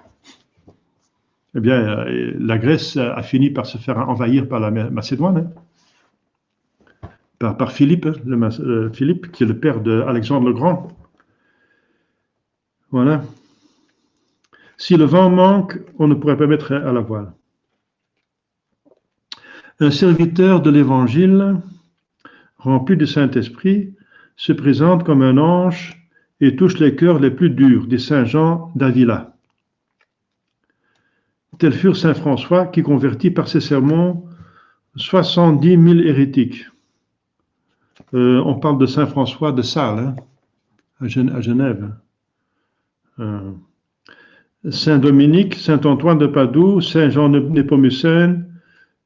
Eh bien, la Grèce a fini par se faire envahir par la Macédoine, hein, par Philippe, Philippe, qui est le père d'Alexandre le Grand. Voilà. Si le vent manque, on ne pourrait pas mettre à la voile. Un serviteur de l'Évangile, rempli du Saint-Esprit, se présente comme un ange et touche les cœurs les plus durs, dit Saint Jean d'Avila. Tels furent Saint François qui convertit par ses sermons 70 000 hérétiques. On parle de Saint François de Sales, hein, à Genève. Saint Dominique, Saint Antoine de Padoue, Saint Jean Népomucène,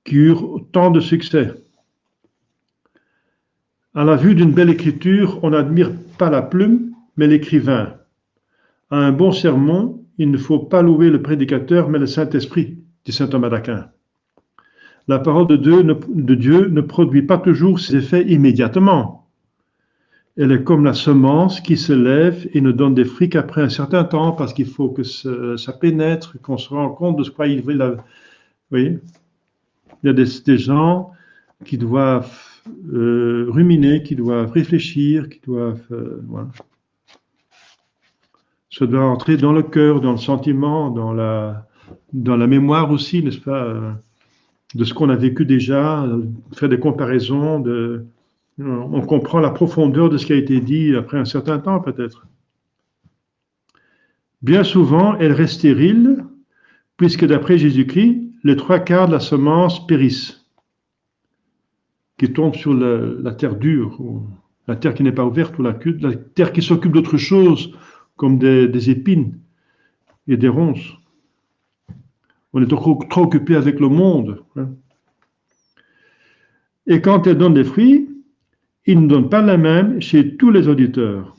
qui eurent tant de succès. À la vue d'une belle écriture, on n'admire pas la plume, mais l'écrivain. À un bon sermon, il ne faut pas louer le prédicateur, mais le Saint-Esprit, dit saint Thomas d'Aquin. La parole de Dieu ne produit pas toujours ses effets immédiatement. Elle est comme la semence qui se lève et ne donne des fruits qu'après un certain temps, parce qu'il faut que ça pénètre, qu'on se rende compte de ce quoi il veut. Vous voyez, il y a des gens qui doivent ruminer, qui doivent réfléchir, qui doivent... voilà. Ça doit entrer dans le cœur, dans le sentiment, dans la mémoire aussi, n'est-ce pas, de ce qu'on a vécu déjà, faire des comparaisons, on comprend la profondeur de ce qui a été dit après un certain temps, peut-être. Bien souvent, elle reste stérile, puisque d'après Jésus-Christ, les 3/4 de la semence périssent, qui tombe sur la terre dure, ou la terre qui n'est pas ouverte, ou la terre qui s'occupe d'autre chose, comme des épines et des ronces. On est trop occupé avec le monde. Hein. Et quand elle donne des fruits, il ne donne pas la même chez tous les auditeurs.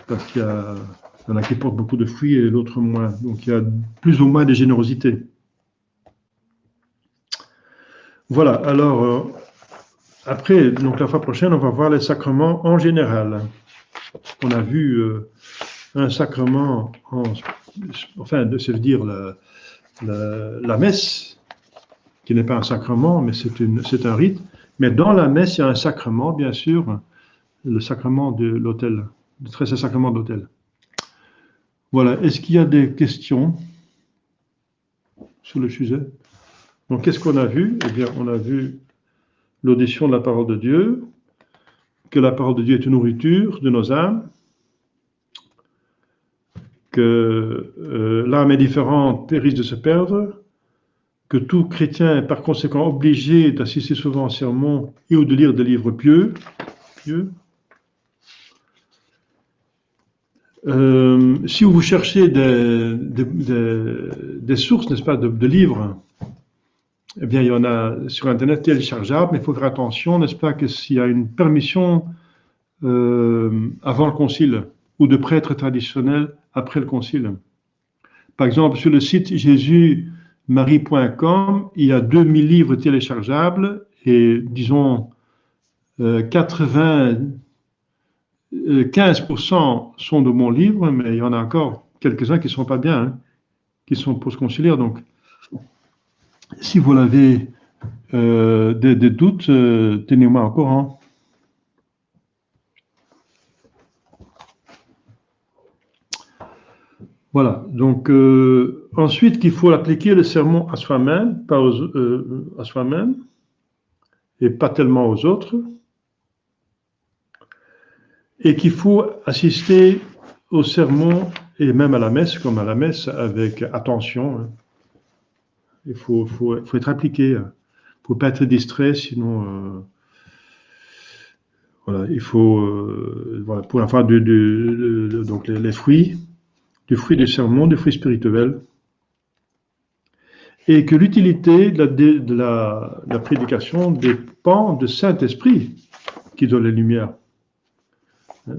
Parce qu'il y en a qui portent beaucoup de fruits et l'autre moins. Donc il y a plus ou moins de générosité. Voilà, alors Après, donc la fois prochaine, on va voir les sacrements en général. On a vu un sacrement, enfin, ça veut dire la messe, qui n'est pas un sacrement, mais c'est un rite. Mais dans la messe, il y a un sacrement, bien sûr, le sacrement de l'autel, le très saint sacrement de l'autel. Voilà. Est-ce qu'il y a des questions sur le sujet? Donc, qu'est-ce qu'on a vu? Eh bien, on a vu l'audition de la parole de Dieu, que la parole de Dieu est une nourriture de nos âmes, que l'âme est différente et risque de se perdre, que tout chrétien est par conséquent obligé d'assister souvent au sermon et ou de lire des livres pieux. Si vous cherchez des sources, n'est-ce pas, de livres, eh bien, il y en a sur Internet téléchargeables, mais il faut faire attention, n'est-ce pas, que s'il y a une permission avant le concile ou de prêtres traditionnels après le concile. Par exemple, sur le site jésusmarie.com, il y a 2000 livres téléchargeables et, disons, 15% sont de bons livres, mais il y en a encore quelques-uns qui ne sont pas bien, hein, qui sont post-conciliaires. Donc, si vous avez des doutes, tenez-moi au courant. Voilà, donc ensuite qu'il faut appliquer le sermon à soi-même, pas à soi-même, et pas tellement aux autres, et qu'il faut assister au sermon et même à la messe, comme à la messe, avec attention. Hein. Il faut être appliqué, il ne faut pas être distrait, sinon... voilà, il faut, voilà, pour avoir donc les fruits, du fruit du sermon, du fruit spirituel, et que l'utilité de la prédication dépend du Saint-Esprit qui donne les lumières. Hein?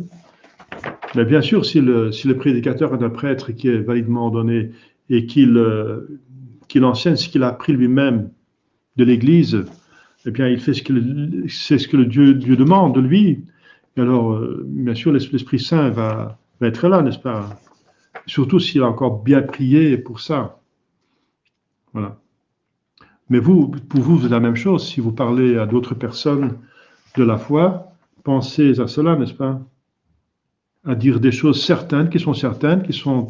Mais bien sûr, si le prédicateur est un prêtre qui est validement ordonné et qu'il enseigne ce qu'il a appris lui-même de l'Église, eh bien, il fait ce que le Dieu demande de lui. Et alors, bien sûr, l'Esprit Saint va être là, n'est-ce pas? Surtout s'il a encore bien prié pour ça. Voilà. Mais pour vous, c'est la même chose. Si vous parlez à d'autres personnes de la foi, pensez à cela, n'est-ce pas? À dire des choses certaines, qui sont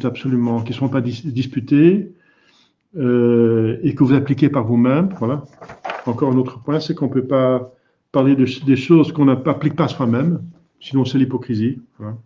absolument, qui ne sont pas disputées, et que vous appliquez par vous-même. Voilà. Encore un autre point, c'est qu'on ne peut pas parler des choses qu'on n'applique pas soi-même, sinon c'est l'hypocrisie. Voilà.